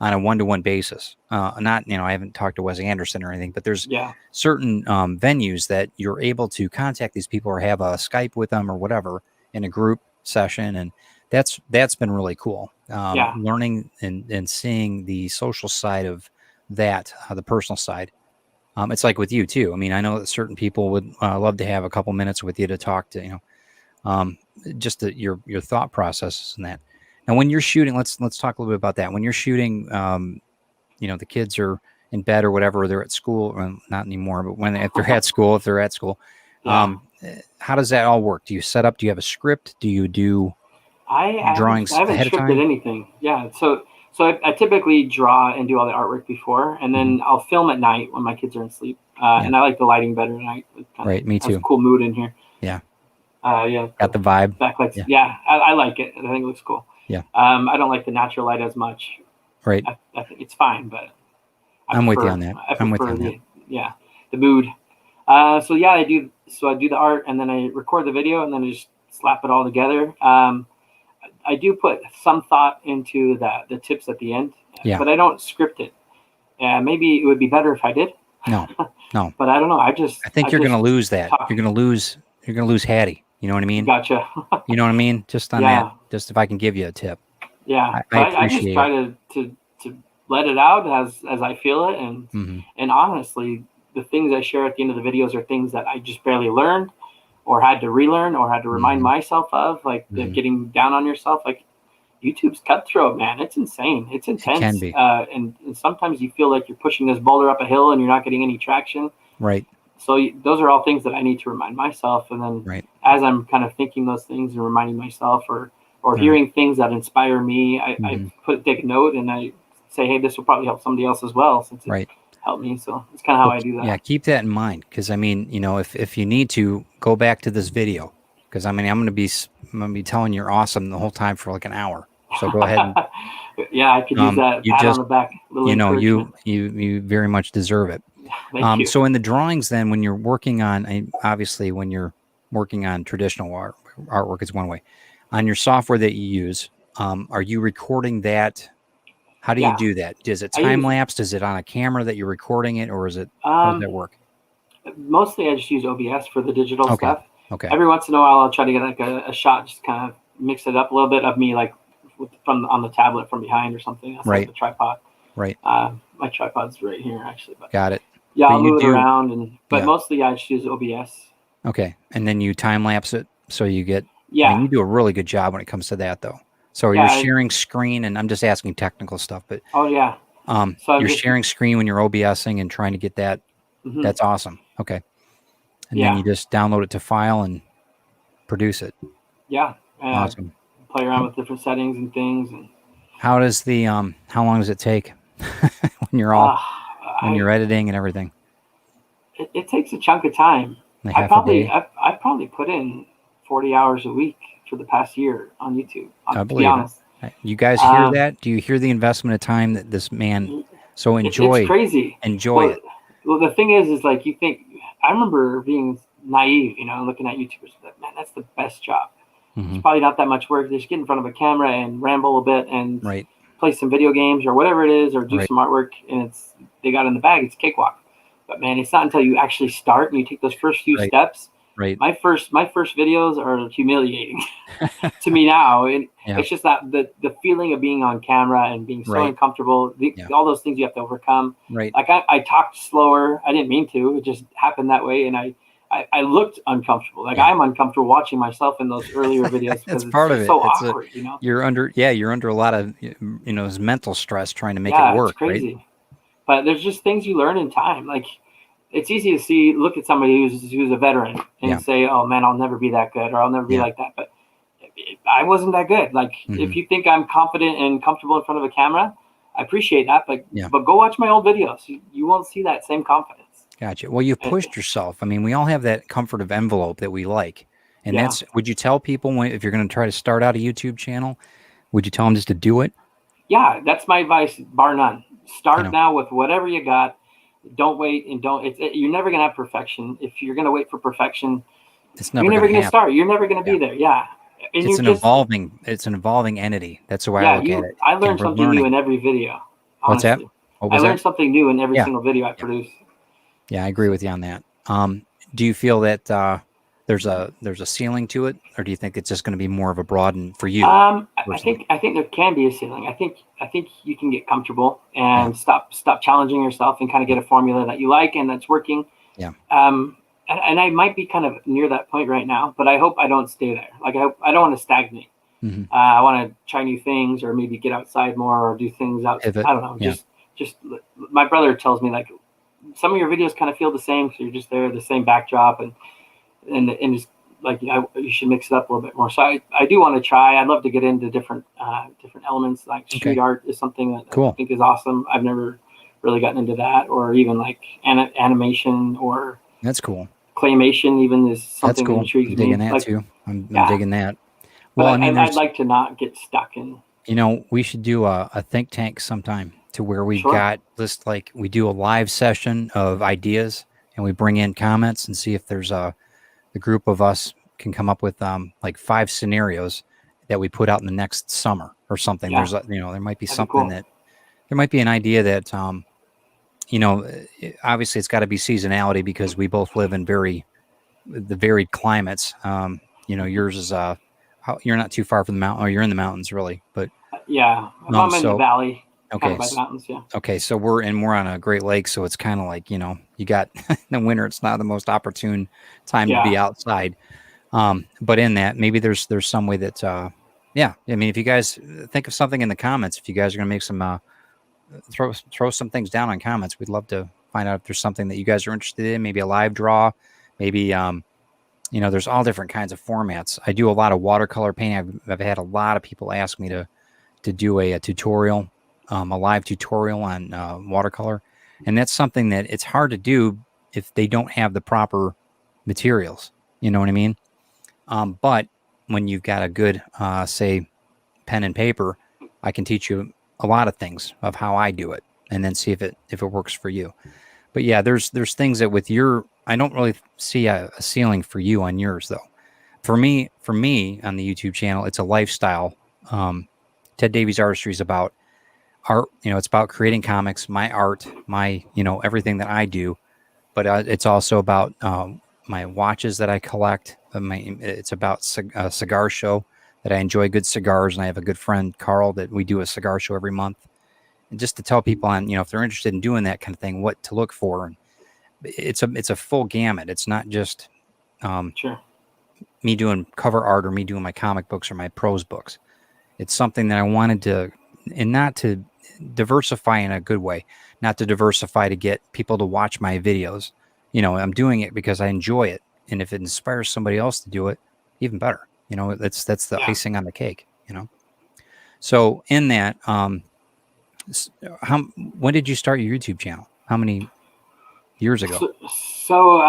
S1: on a one-to-one basis. Not I haven't talked to Wes Anderson or anything, but there's certain venues that you're able to contact these people or have a Skype with them or whatever in a group session, and that's been really cool. Learning and seeing the social side of that, the personal side. It's like with you too. I mean, I know that certain people would love to have a couple minutes with you to talk to, just your thought processes and that. Now, when you're shooting, let's talk a little bit about that. When you're shooting, the kids are in bed or whatever, they're at school, well, not anymore, but if they're at school, how does that all work? Do you set up? Do you have a script? Do you do drawings
S2: I haven't
S1: ahead of
S2: scripted
S1: time?
S2: anything. Yeah. So So I typically draw and do all the artwork before, and then I'll film at night when my kids are asleep. And I like the lighting better at night.
S1: Right, me too.
S2: Has a cool mood in here.
S1: Yeah.
S2: Yeah.
S1: Got the vibe.
S2: Backlights. Yeah, I like it. I think it looks cool.
S1: Yeah.
S2: I don't like the natural light as much.
S1: Right.
S2: I think it's fine, but
S1: I'm with you on that. I'm with you on that.
S2: Yeah, the mood. So yeah, I do the art, and then I record the video, and then I just slap it all together. I do put some thought into the tips at the end, but I don't script it. Maybe it would be better if I did.
S1: No.
S2: But I don't know. I
S1: think you're going to lose that. You're going to lose Haddy. You know what I mean?
S2: Gotcha.
S1: You know what I mean? Just on that. Just if I can give you a tip.
S2: Yeah, I just try to let it out as I feel it, and honestly, the things I share at the end of the videos are things that I just barely learned, or had to relearn, or had to remind myself of, like getting down on yourself. Like, YouTube's cutthroat, man. It's insane. It's intense. It can be. And sometimes you feel like you're pushing this boulder up a hill and you're not getting any traction.
S1: Right.
S2: So those are all things that I need to remind myself. And then as I'm kind of thinking those things and reminding myself, or hearing things that inspire me, I take a note and I say, hey, this will probably help somebody else as well, since it helped me. So it's kind of how I do that.
S1: Yeah, keep that in mind, because I mean, if you need to, go back to this video, because I mean, I'm gonna be telling you're awesome the whole time for like an hour. So go ahead. And,
S2: yeah, I could use that pat on the back.
S1: You very much deserve it.
S2: Thank you.
S1: So in the drawings, then, when you're working on, obviously, when you're working on traditional artwork, is one way. On your software that you use, are you recording that? How do you do that? Is it time-lapsed? Is it on a camera that you're recording it, or is it, how does that work?
S2: Mostly I just use OBS for the digital stuff.
S1: Okay.
S2: Every once in a while I'll try to get like a shot, just kind of mix it up a little bit of me, like on the tablet from behind or something. That's like the tripod. Right. My tripod's right here, actually. But
S1: got it.
S2: Yeah, I'll move it around, but mostly I just use OBS.
S1: Okay, and then you time-lapse it, so you get... I mean, you do a really good job when it comes to that, though. So you're sharing screen, and I'm just asking technical stuff, but
S2: so
S1: you're sharing screen when you're OBSing and trying to get that. That's awesome. Okay, and then you just download it to file and produce it.
S2: Yeah,
S1: awesome.
S2: Play around with different settings and things. And
S1: how does the how long does it take when you're when you're editing and everything?
S2: It takes a chunk of time. I probably put in 40 hours a week for the past year on YouTube.
S1: I believe, to be honest. You guys hear that? Do you hear the investment of time that this man? So enjoy.
S2: It's crazy.
S1: Enjoy it.
S2: Well, the thing is like, you think, I remember being naive, looking at YouTubers, like, man, that's the best job. It's probably not that much work. They just get in front of a camera and ramble a bit and play some video games or whatever it is, or do some artwork, and they got in the bag. It's cakewalk. But man, it's not until you actually start and you take those first few steps. Right. My first videos are humiliating to me now. And it's just that the feeling of being on camera and being so uncomfortable, all those things you have to overcome. Right. Like I talked slower. I didn't mean to. It just happened that way. And I looked uncomfortable. Like I'm uncomfortable watching myself in those earlier videos.
S1: That's part of it.
S2: So awkward,
S1: You're under a lot of, mental stress trying to make it work.
S2: It's crazy.
S1: Right?
S2: But there's just things you learn in time. Like, it's easy to look at somebody who's a veteran and say, oh man, I'll never be that good, or I'll never be like that. But I wasn't that good. Like, if you think I'm confident and comfortable in front of a camera, I appreciate that. But go watch my old videos. You won't see that same confidence.
S1: Gotcha. Well, you've pushed yourself. I mean, we all have that comfort of envelope that we like. And would you tell people, if you're going to try to start out a YouTube channel, would you tell them just to do it?
S2: Yeah, that's my advice, bar none. Start now with whatever you got. Don't wait, and you're never going to have perfection. If you're going to wait for perfection, you're never going to start. You're never going to be there. Yeah. And
S1: it's an evolving entity. That's the way I look at it.
S2: I learned something new in every video. Honestly.
S1: What's that? What was
S2: I learned something new in every single video I produce.
S1: Yeah, I agree with you on that. Do you feel that there's a ceiling to it, or do you think it's just going to be more of a broaden for you?
S2: I think there can be a ceiling. I think you can get comfortable and stop challenging yourself and kind of get a formula that you like and that's working. Yeah. And I might be kind of near that point right now, but I hope I don't stay there. Like, I don't want to stagnate. I want to try new things, or maybe get outside more, or do things out. I don't know. Just my brother tells me, like, some of your videos kind of feel the same. So you're just there, the same backdrop, and just like you should mix it up a little bit more. So I do want to try. I'd love to get into different elements. Like street art is something that I think is awesome. I've never really gotten into that, or even like animation or
S1: that's cool.
S2: Claymation even is something that intrigues
S1: me.
S2: Digging
S1: that
S2: like,
S1: too. I'm digging that.
S2: Well, I mean, I'd like to not get stuck in.
S1: We should do a think tank sometime to where we've got just like we do a live session of ideas and we bring in comments and see if there's the group of us can come up with like 5 scenarios that we put out in the next summer or something. There's there might be something that there might be an idea that obviously it's got to be seasonality because we both live in the varied climates. Yours is you're not too far from the mountain, or you're in the mountains really, but
S2: I'm in the valley.
S1: Okay.
S2: Kind of by the mountains, yeah.
S1: Okay, so we're on a Great Lake, so it's kind of like, you got in the winter, it's not the most opportune time to be outside. But in that, maybe there's some way that, I mean, if you guys think of something in the comments, if you guys are going to make some, throw some things down on comments, we'd love to find out if there's something that you guys are interested in, maybe a live draw, maybe, there's all different kinds of formats. I do a lot of watercolor painting. I've had a lot of people ask me to do a tutorial, a live tutorial on watercolor. And that's something that it's hard to do if they don't have the proper materials. You know what I mean? But when you've got a good, say, pen and paper, I can teach you a lot of things of how I do it and then see if it works for you. But yeah, there's things that with your, I don't really see a ceiling for you on yours though. For me on the YouTube channel, it's a lifestyle. Ted Davies Artistry is about art. It's about creating comics, my art, my, everything that I do. But it's also about my watches that I collect. It's about a cigar show that I enjoy good cigars. And I have a good friend, Carl, that we do a cigar show every month. And just to tell people on, if they're interested in doing that kind of thing, what to look for. And it's a full gamut. It's not just me doing cover art or me doing my comic books or my prose books. It's something that I wanted to, and not to diversify in a good way, not to diversify to get people to watch my videos. I'm doing it because I enjoy it. And if it inspires somebody else to do it, even better. That's the icing on the cake, So in that, when did you start your YouTube channel? How many years ago?
S2: So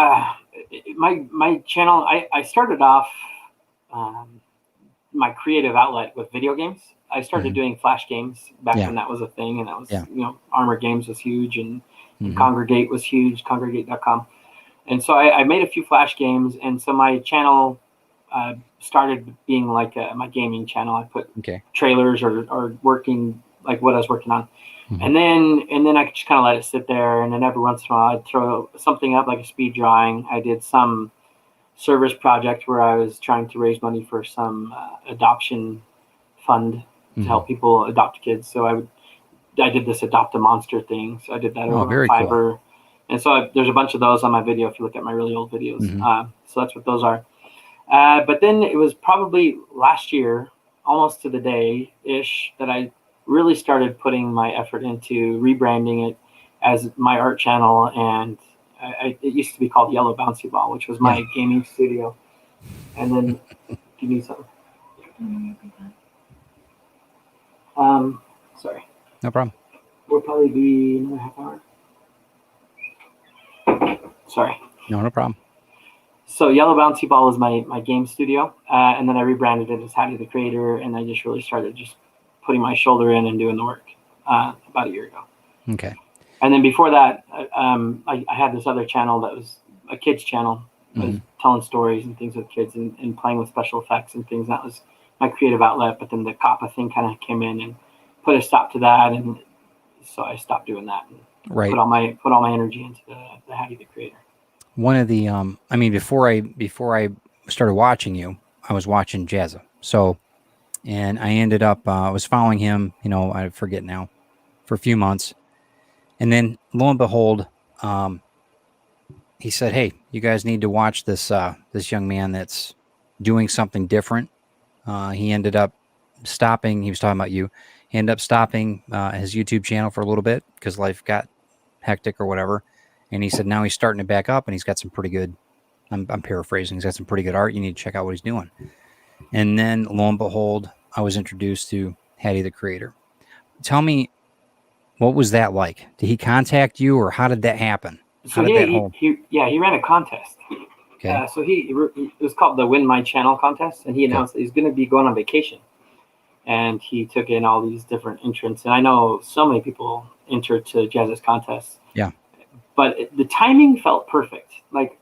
S2: my channel, I started off my creative outlet with video games. I started doing Flash games back when that was a thing, and that was Armor Games was huge, and Congregate was huge, Congregate.com. And so I made a few Flash games, and so my channel started being like my gaming channel. I put trailers or working like what I was working on. And then I just kind of let it sit there, and then every once in a while I'd throw something up like a speed drawing. I did some service project where I was trying to raise money for some adoption fund to help people adopt kids. So I did this Adopt a Monster thing. So I did that over Fiverr. Cool. And so there's a bunch of those on my video if you look at my really old videos. So that's what those are. But then it was probably last year, almost to the day-ish, that I really started putting my effort into rebranding it as my art channel. And it used to be called Yellow Bouncy Ball, which was my gaming studio. And then, give me some. Sorry.
S1: No problem.
S2: We'll probably be another half hour. Sorry.
S1: No problem.
S2: So Yellow Bouncy Ball is my game studio. And then I rebranded it as Haddy the Creator. And I just really started just putting my shoulder in and doing the work about a year ago.
S1: Okay.
S2: And then before that, I had this other channel that was a kids channel. I was telling stories and things with kids and playing with special effects and things. That was my creative outlet. But then the COPPA thing kind of came in and put a stop to that. And so I stopped doing that and put all my energy into the Haddy the Creator.
S1: One of the, before I started watching you, I was watching Jazza. So, and I ended up, I was following him, I forget now, for a few months. And then lo and behold, he said, "Hey, you guys need to watch this, this young man that's doing something different." He ended up stopping. He was talking about you. He ended up stopping his YouTube channel for a little bit because life got hectic or whatever. And he said now he's starting to back up and he's got some pretty good I'm paraphrasing. He's got some pretty good art. You need to check out what he's doing. And then lo and behold, I was introduced to Haddy the creator. Tell me, what was that like? Did he contact you, or how did that happen?
S2: So he ran a contest. Okay. So it was called the Win My Channel contest, and he announced that he's going to be going on vacation, and he took in all these different entrants. And I know so many people entered to Jazz's contests.
S1: Yeah.
S2: But the timing felt perfect. Like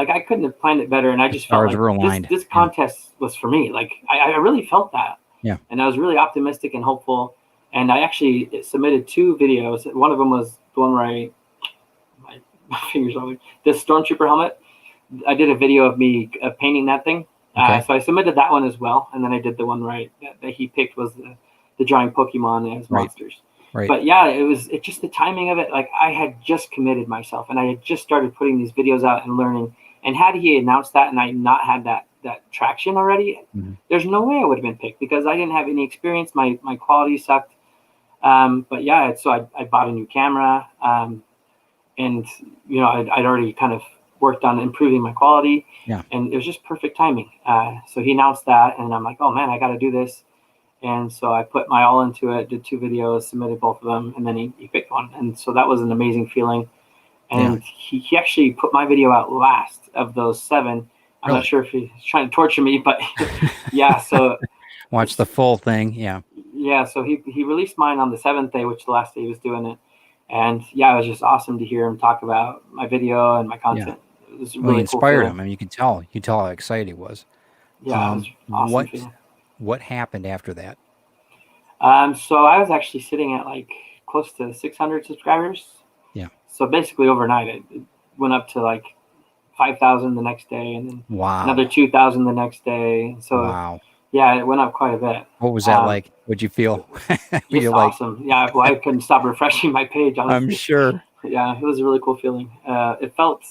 S2: I couldn't have planned it better, and I just felt like this contest was for me. Like I really felt that.
S1: Yeah.
S2: And I was really optimistic and hopeful. And I actually submitted 2 videos. One of them was the one where my fingers on this Stormtrooper helmet. I did a video of me painting that thing. Okay. So I submitted that one as well. And then I did the one that he picked was the drawing Pokemon as monsters. Right. But yeah, it just the timing of it. Like I had just committed myself, and I had just started putting these videos out and learning. And had he announced that and I not had that traction already, there's no way I would have been picked because I didn't have any experience. My quality sucked. But yeah, so I bought a new camera, and I'd already kind of worked on improving my quality.
S1: Yeah.
S2: And it was just perfect timing. So he announced that, and I'm like, oh man, I got to do this. And so I put my all into it, did 2 videos, submitted both of them, and then he picked one. And so that was an amazing feeling. And he actually put my video out last of those 7. I'm not sure if he's trying to torture me, but yeah. So
S1: watch the full thing. Yeah.
S2: Yeah. So he released mine on the 7th day, which is the last day he was doing it. And yeah, it was just awesome to hear him talk about my video and my content.
S1: Yeah.
S2: It was really
S1: he inspired him. I mean, you could tell how excited he was.
S2: Yeah. It was awesome
S1: what happened after that?
S2: So I was actually sitting at like close to 600 subscribers.
S1: Yeah.
S2: So basically overnight, it went up to like 5,000 the next day, and then another 2,000 the next day. So yeah, it went up quite a bit.
S1: What was that like? What'd you feel?
S2: Just awesome. Yeah, well, I couldn't stop refreshing my page. Honestly.
S1: I'm sure.
S2: Yeah, it was a really cool feeling. It felt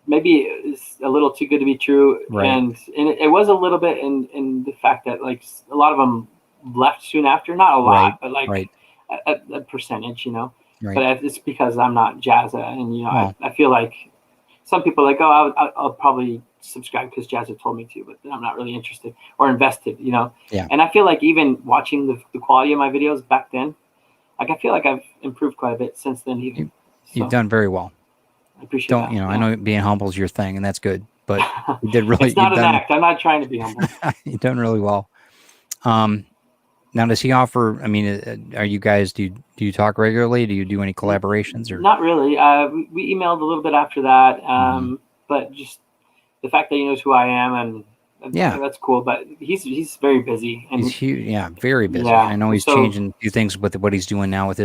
S2: maybe it's a little too good to be true, and it was a little bit in the fact that like a lot of them left soon after. Not a lot, but like a percentage, But it's because I'm not Jazza, and I feel like some people are like, oh, I'll probably subscribe because Jazza told me to, but I'm not really interested or invested,
S1: Yeah.
S2: And I feel like even watching the quality of my videos back then, like I feel like I've improved quite a bit since then. Even
S1: you've done very well.
S2: I appreciate that.
S1: I know being humble is your thing, and that's good, but you did really.
S2: It's not an act. I'm not trying to be humble.
S1: You've done really well. Now, does he offer? I mean, are you guys? Do you talk regularly? Do you do any collaborations or?
S2: Not really. We emailed a little bit after that, but just the fact that he knows who I am, and that's cool. But he's very busy. And
S1: he's huge. Yeah, very busy. Yeah. I know he's changing a few things with what he's doing now with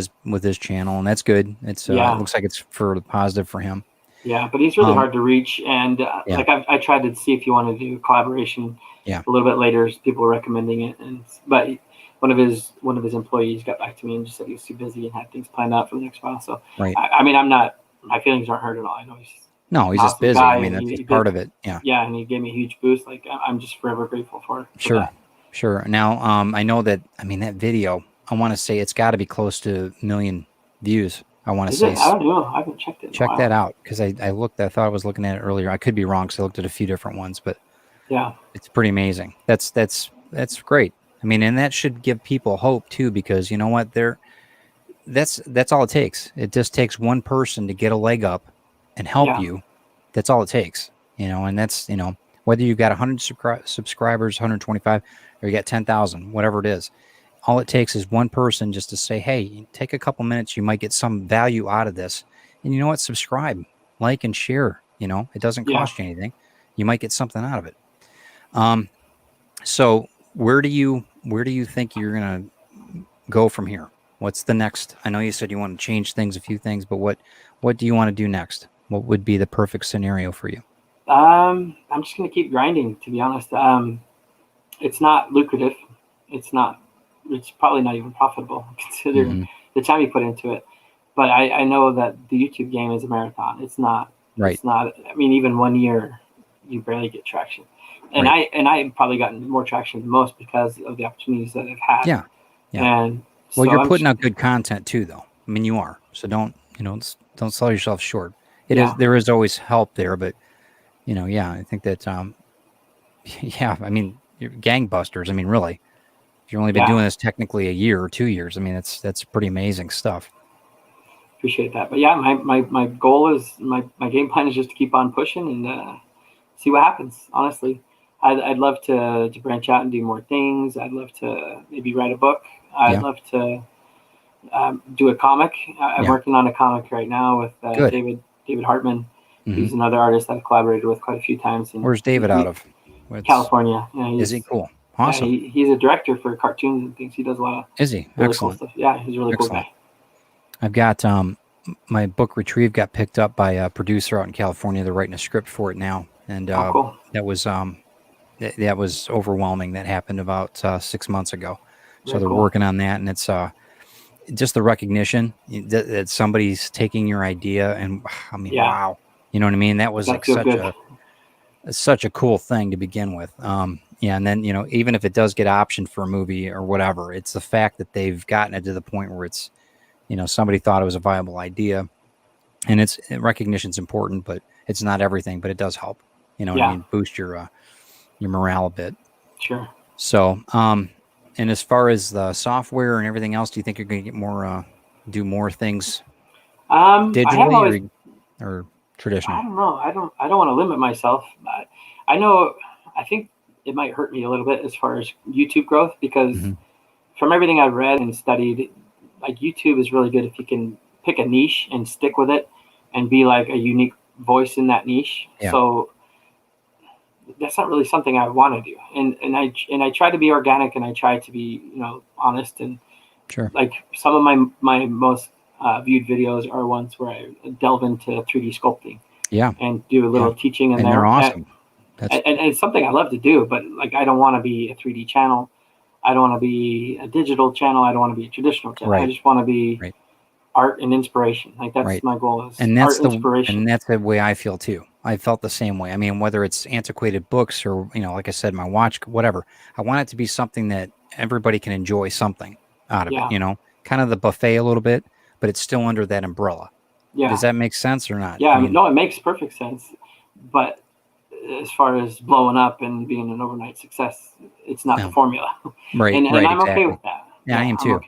S1: his channel, and that's good. It's it looks like it's for the positive for him.
S2: Yeah, but he's really hard to reach, and like I tried to see if he wanted to do a collaboration.
S1: Yeah.
S2: A little bit later, people were recommending it, but one of his employees got back to me and just said he was too busy and had things planned out for the next while. So I mean, I'm not. My feelings aren't hurt at all. I know
S1: he's just busy. I mean, that's part of it. Yeah.
S2: Yeah, and he gave me a huge boost. Like I'm just forever grateful for it.
S1: Sure. Now, I know that. I mean, that video. I want to say it's got to be close to 1 million views. I want to say.
S2: I don't know. I haven't checked it.
S1: Check that out because I looked. I thought I was looking at it earlier. I could be wrong because I looked at a few different ones, but
S2: yeah,
S1: it's pretty amazing. That's great. I mean, and that should give people hope too, because you know what? That's all it takes. It just takes one person to get a leg up and help you. That's all it takes, and that's, whether you've got 100 subscribers, 125, or you got 10,000, whatever it is. All it takes is one person just to say, hey, take a couple minutes. You might get some value out of this. And you know what? Subscribe, like, and share. It doesn't cost you anything. You might get something out of it. So where do you think you're going to go from here? What's the next? I know you said you want to change things, a few things, but what do you want to do next? What would be the perfect scenario for you?
S2: I'm just going to keep grinding, to be honest. It's not lucrative. It's probably not even profitable considering the time you put into it. But I know that the YouTube game is a marathon. It's not.
S1: Right.
S2: It's not. I mean, even 1 year, you barely get traction. And I've probably gotten more traction than most because of the opportunities that I've had.
S1: Yeah.
S2: And
S1: well, you're putting out good content too, though. I mean, you are. So don't sell yourself short. There is always help there, but Yeah, I think that, yeah, I mean, you're gangbusters. I mean, really, if you've only been doing this technically a year or 2 years, I mean, that's pretty amazing stuff.
S2: Appreciate that. But yeah, my goal is my game plan is just to keep on pushing and see what happens. Honestly, I'd love to branch out and do more things. I'd love to maybe write a book. I'd love to do a comic. I'm working on a comic right now with David Hartman. He's another artist that I've collaborated with quite a few times. And
S1: where's David out of?
S2: California. Yeah,
S1: is he cool? Awesome.
S2: Yeah, he's a director for cartoons and things. He does a lot of
S1: really
S2: cool stuff. Yeah, he's a really cool guy.
S1: I've got my book Retrieve got picked up by a producer out in California. They're writing a script for it now, and
S2: cool.
S1: that was overwhelming. That happened about 6 months ago. So they're working on that, and it's just the recognition that somebody's taking your idea, and I mean, wow, you know what I mean? That was like such a cool thing to begin with. And then, even if it does get optioned for a movie or whatever, it's the fact that they've gotten it to the point where it's, somebody thought it was a viable idea, and recognition's important, but it's not everything, but it does help, what I mean, boost your morale a bit.
S2: Sure.
S1: So, and as far as the software and everything else, do you think you're going to get do more things digitally or traditional?
S2: I don't know. I don't want to limit myself. I think it might hurt me a little bit as far as YouTube growth, because from everything I've read and studied, like YouTube is really good if you can pick a niche and stick with it and be like a unique voice in that niche. Yeah. So that's not really something I want to do. And I try to be organic, and I try to be, honest, and like some of my most viewed videos are ones where I delve into 3D sculpting.
S1: Yeah.
S2: And do a little teaching
S1: and they're awesome.
S2: And it's something I love to do, but like, I don't want to be a 3D channel. I don't want to be a digital channel. I don't want to be a traditional channel. I just want to be art and inspiration. Like, that's my goal, is art and inspiration.
S1: And that's the way I feel too. I felt the same way. I mean, whether it's antiquated books or, like I said, my watch, whatever, I want it to be something that everybody can enjoy something out of it, kind of the buffet a little bit, but it's still under that umbrella. Yeah. Does that make sense or not?
S2: Yeah, I mean, no, it makes perfect sense. But as far as blowing up and being an overnight success, it's not the formula.
S1: Right.
S2: And I'm
S1: exactly.
S2: okay with that.
S1: Yeah, I am too.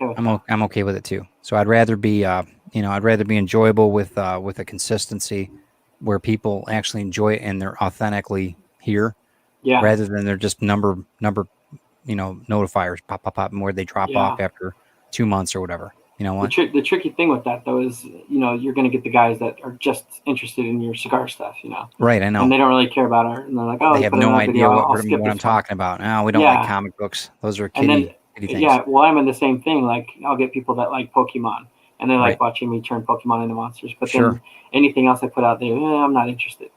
S1: I'm okay with it too. So I'd rather be, I'd rather be enjoyable with a consistency where people actually enjoy it and they're authentically here. Yeah. Rather than they're just number, notifiers pop, and where they drop off after 2 months or whatever. You know what?
S2: The tricky thing with that, though, is, you're going to get the guys that are just interested in your cigar stuff,
S1: Right, I know.
S2: And they don't really care about art. And they're like, oh,
S1: they have no idea what I'm talking about. No, we don't like comic books. Those are kiddie things.
S2: Yeah, well, I'm in the same thing. Like, I'll get people that like Pokemon, and they like watching me turn Pokemon into monsters. But then anything else I put out there, I'm not interested.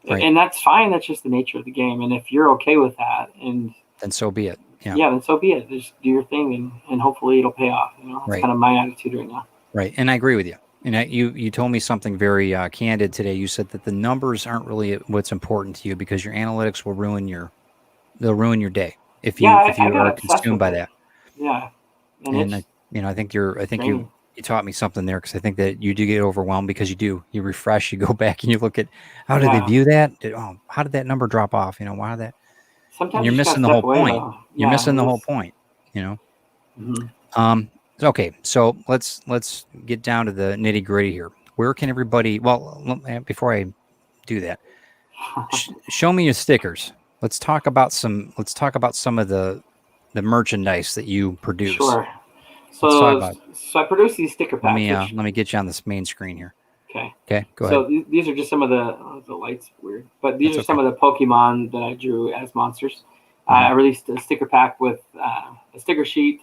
S2: Right. And that's fine. That's just the nature of the game. And if you're okay with that,
S1: then so be it.
S2: Yeah, then so be it. Just do your thing, and hopefully it'll pay off. That's kind of my attitude right now.
S1: Right, and I agree with you. And you told me something very candid today. You said that the numbers aren't really what's important to you, because your analytics will ruin your day if you are consumed by that.
S2: Yeah,
S1: and I think you taught me something there, because I think that you do get overwhelmed, because you refresh, you go back and you look at how did they view that? How did that number drop off? Why did that?
S2: Sometimes
S1: you're missing the whole point. You're missing the whole point. Okay, so let's get down to the nitty gritty here. Where can everybody? Well, before I do that, show me your stickers. Let's talk about some of the merchandise that you produce.
S2: Sure. So I produce these sticker packs.
S1: Let me get you on this main screen here.
S2: Okay.
S1: Go ahead.
S2: So these are just some of the lights weird, but these are some of the Pokemon that I drew as monsters. I released a sticker pack with a sticker sheet.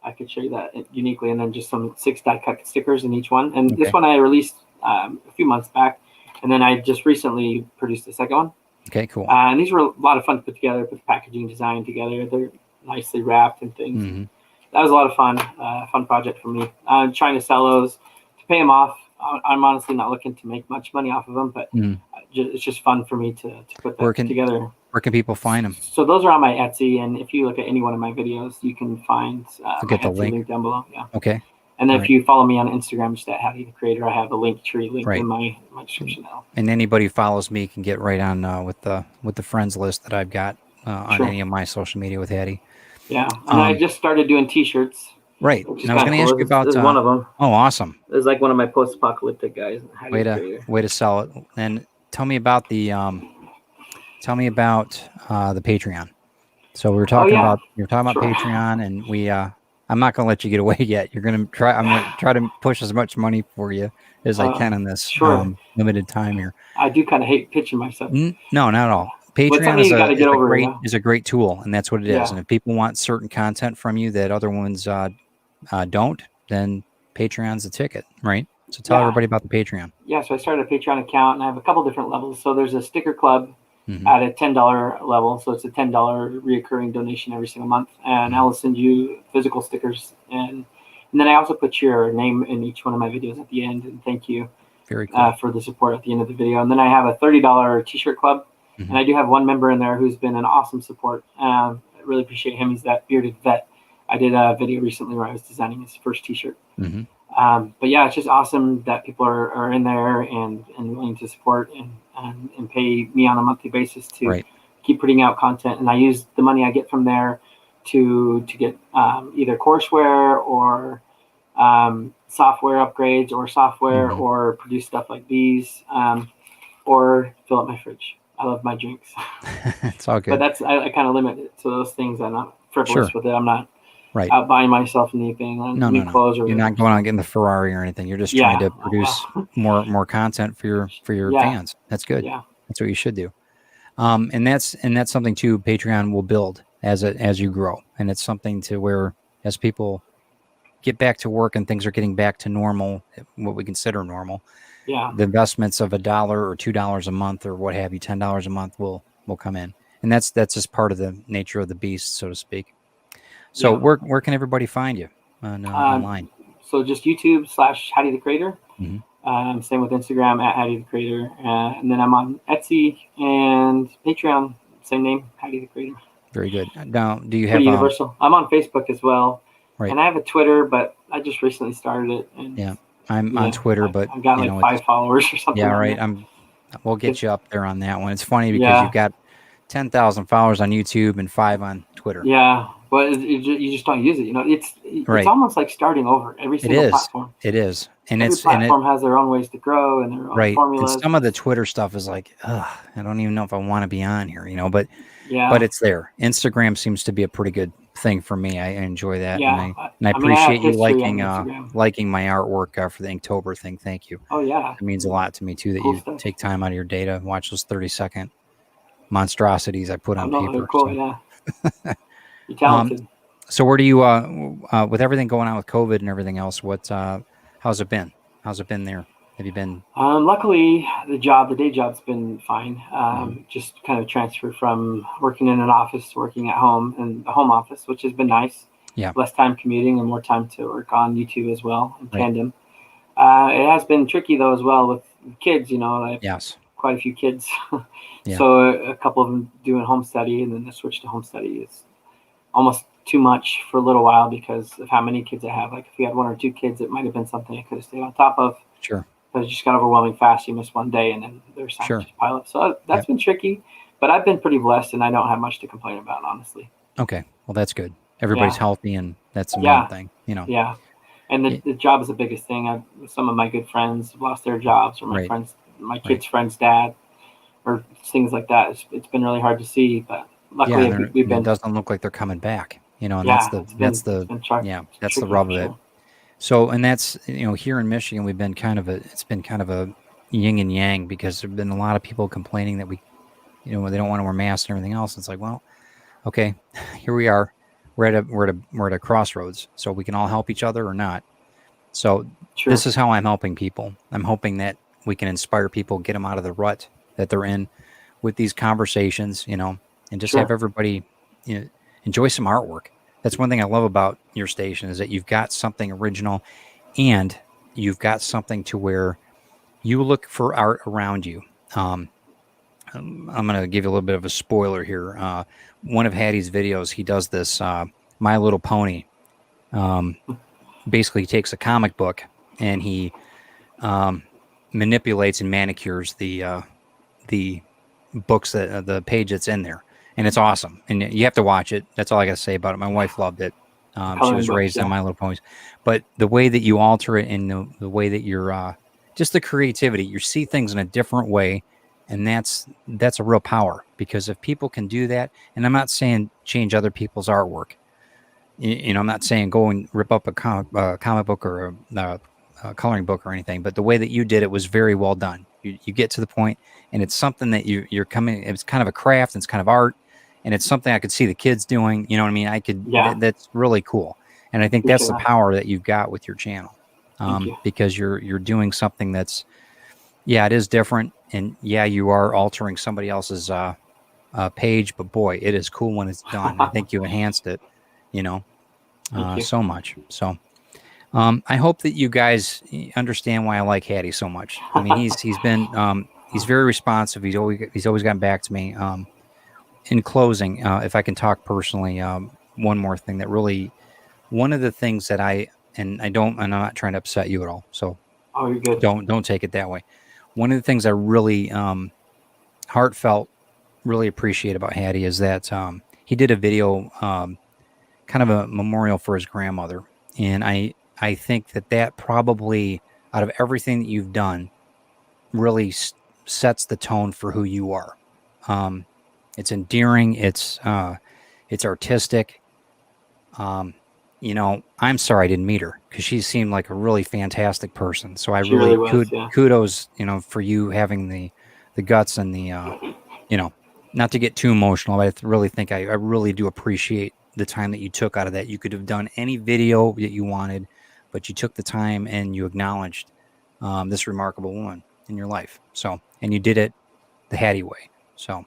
S2: I could show you that uniquely, and then just some 6 die cut stickers in each one. And this one I released a few months back, and then I just recently produced the second one.
S1: Okay, cool.
S2: And these were a lot of fun to put together, put the packaging design together. They're nicely wrapped and things. Mm-hmm. That was a lot of fun project for me. I'm trying to sell those to pay them off. I'm honestly not looking to make much money off of them, but it's just fun for me to put that together.
S1: Where can people find them?
S2: So those are on my Etsy, and if you look at any one of my videos, you can find my Etsy link down below. Yeah.
S1: Okay.
S2: And if you follow me on Instagram, just at Haddy the Creator, I have a link tree linked in my description now.
S1: And anybody who follows me can get right on with the friends list that I've got on any of my social media with Haddy.
S2: Yeah, and I just started doing T-shirts.
S1: Right. And I was going to ask you about
S2: one of them.
S1: Oh, awesome!
S2: It's like one of my post-apocalyptic guys.
S1: Way to sell it. And tell me about the Patreon. So we were talking about Patreon, and I'm not going to let you get away yet. I'm going to try to push as much money for you as I can in this limited time here.
S2: I do kind of hate pitching myself.
S1: No, not at all. Patreon is a great tool, and that's what it is. And if people want certain content from you that other ones don't, then Patreon's the ticket, right? So tell everybody about the Patreon.
S2: Yeah, so I started a Patreon account, and I have a couple different levels. So there's a sticker club at a $10 level. So it's a $10 reoccurring donation every single month, and I'll send you physical stickers. And then I also put your name in each one of my videos at the end, and thank you for the support at the end of the video. And then I have a $30 T-shirt club, and I do have one member in there who's been an awesome support. I really appreciate him. He's that bearded vet. I did a video recently where I was designing his first T-shirt. But yeah, it's just awesome that people are in there and willing to support and pay me on a monthly basis to keep putting out content. And I use the money I get from there to get either courseware or software upgrades or software or produce stuff like these or fill up my fridge. I love my drinks.
S1: It's all good.
S2: But I kind of limit it to those things. I'm not frivolous with it. I'm not out buying myself anything, new clothes. Or
S1: you're not going on getting the Ferrari or anything. You're just trying to produce more content for your fans. That's good. Yeah. That's what you should do. And that's something too. Patreon will build as you grow, and it's something to where as people get back to work and things are getting back to normal, what we consider normal. Yeah. The investments of $1 or $2 a month or what have you, $10 a month will come in, and that's just part of the nature of the beast, so to speak. So where can everybody find you online?
S2: So just YouTube / Haddy the Creator. Same with Instagram at Haddy the Creator, and then I'm on Etsy and Patreon, same name, Haddy the Creator.
S1: Very good. Now, do you have
S2: universal? I'm on Facebook as well, and I have a Twitter, but I just recently started it. And
S1: I'm on Twitter, but
S2: I've got 5 followers or something.
S1: Yeah, right. We'll get you up there on that one. It's funny because you've got 10,000 followers on YouTube and 5 on Twitter.
S2: Yeah, but you just don't use it. It's almost like starting over every single platform.
S1: It is, and
S2: every platform has their own ways to grow and their own formulas.
S1: And some of the Twitter stuff is like, I don't even know if I want to be on here, but it's there. Instagram seems to be a pretty good thing for me. I enjoy that, and I appreciate you liking my artwork for the Inktober thing. Thank you.
S2: Oh yeah,
S1: it means a lot to me too that you take time out of your day to watch those 30-second monstrosities I put on paper.
S2: Cool, yeah. You're talented.
S1: So where do you with everything going on with COVID and everything else, how's it been? How's it been there? Have you been
S2: luckily the day job's been fine. Just kind of transferred from working in an office to working at home in the home office, which has been nice. Yeah. Less time commuting and more time to work on YouTube as well in tandem. It has been tricky though as well with kids, I have quite a few kids. So a couple of them doing home study, and then the switch to home study is almost too much for a little while because of how many kids I have. Like if we had 1 or 2 kids, it might have been something I could have stayed on top of.
S1: Sure.
S2: But it just got overwhelming fast. You miss one day and then there's time to pile up. So that's been tricky, but I've been pretty blessed and I don't have much to complain about, honestly.
S1: Okay. Well, that's good. Everybody's healthy, and that's the main thing,
S2: Yeah. And the job is the biggest thing. Some of my good friends lost their jobs, or my kids' friends' dad, or things like that. It's been really hard to see, but luckily
S1: it doesn't look like they're coming back, and that's the rub of it. So, and that's, here in Michigan, it's been kind of a yin and yang, because there've been a lot of people complaining that they don't want to wear masks and everything else. It's like, well, okay, here we are. We're at a crossroads, so we can all help each other or not. So this is how I'm helping people. I'm hoping that we can inspire people, get them out of the rut that they're in with these conversations, and just have everybody enjoy some artwork. That's one thing I love about your station, is that you've got something original, and you've got something to where you look for art around you. I'm going to give you a little bit of a spoiler here. One of Haddy's videos, he does this My Little Pony basically takes a comic book and he manipulates and manicures the books that the page that's in there, and it's awesome. And you have to watch it. That's all I got to say about it. My wife loved it. She was raised on My Little Ponies, but the way that you alter it and the way that you're just the creativity, you see things in a different way, and that's a real power, because if people can do that, and I'm not saying change other people's artwork. You know, I'm not saying go and rip up a comic book or a coloring book or anything, but the way that you did it was very well done. You get to the point, and it's something that you're coming. It's kind of a craft, and it's kind of art, and it's something I could see the kids doing. You know what I mean? I could.
S2: Yeah.
S1: That's really cool, and I think that's the power that you've got with your channel, because you're doing something that's, yeah, it is different, and yeah, you are altering somebody else's page, but boy, it is cool when it's done. I think you enhanced it, you know, so much. So. I hope that you guys understand why I like Haddy so much. I mean, he's been he's very responsive. He's always gotten back to me. In closing, if I can talk personally, one more thing that really, one of the things that I'm not trying to upset you at all. So,
S2: you're good.
S1: Don't take it that way. One of the things I really heartfelt really appreciate about Haddy is that he did a video, kind of a memorial for his grandmother, and I think that probably, out of everything that you've done, really sets the tone for who you are. It's endearing. It's artistic. You know, I'm sorry I didn't meet her, because she seemed like a really fantastic person. So I really kudos, you know, for you having the guts and the, you know, not to get too emotional, but I really think I really do appreciate the time that you took out of that. You could have done any video that you wanted, but you took the time and you acknowledged this remarkable woman in your life. So, and you did it the Haddy way. So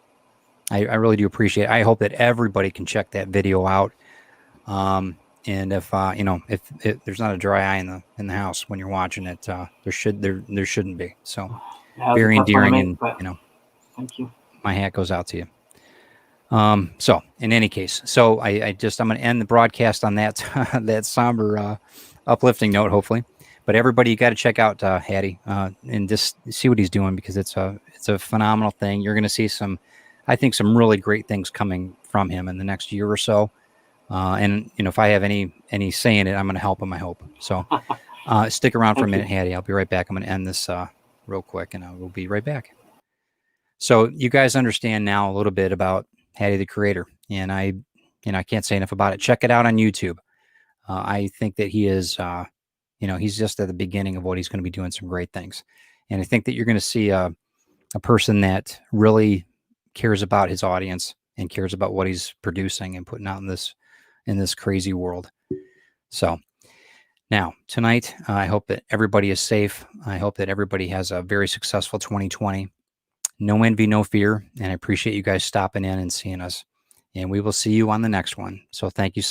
S1: I really do appreciate it. I hope that everybody can check that video out. And if, you know, if there's not a dry eye in the house when you're watching it, there shouldn't be. So very endearing, and, you know,
S2: thank you.
S1: My hat goes out to you. So in any case, so I'm going to end the broadcast on that, that somber, uplifting note, hopefully. But everybody, you got to check out Haddy and just see what he's doing, because it's a phenomenal thing. You're going to see I think some really great things coming from him in the next year or so. And you know, if I have any say in it, I'm going to help him, I hope. So stick around for a minute, Haddy. I'll be right back. I'm going to end this real quick, and I will be right back. So you guys understand now a little bit about Haddy the creator, and I can't say enough about it. Check it out on YouTube. I think that he is, you know, he's just at the beginning of what he's going to be doing, some great things. And I think that you're going to see a person that really cares about his audience and cares about what he's producing and putting out in this crazy world. So now tonight, I hope that everybody is safe. I hope that everybody has a very successful 2020. No envy, no fear. And I appreciate you guys stopping in and seeing us. And we will see you on the next one. So thank you so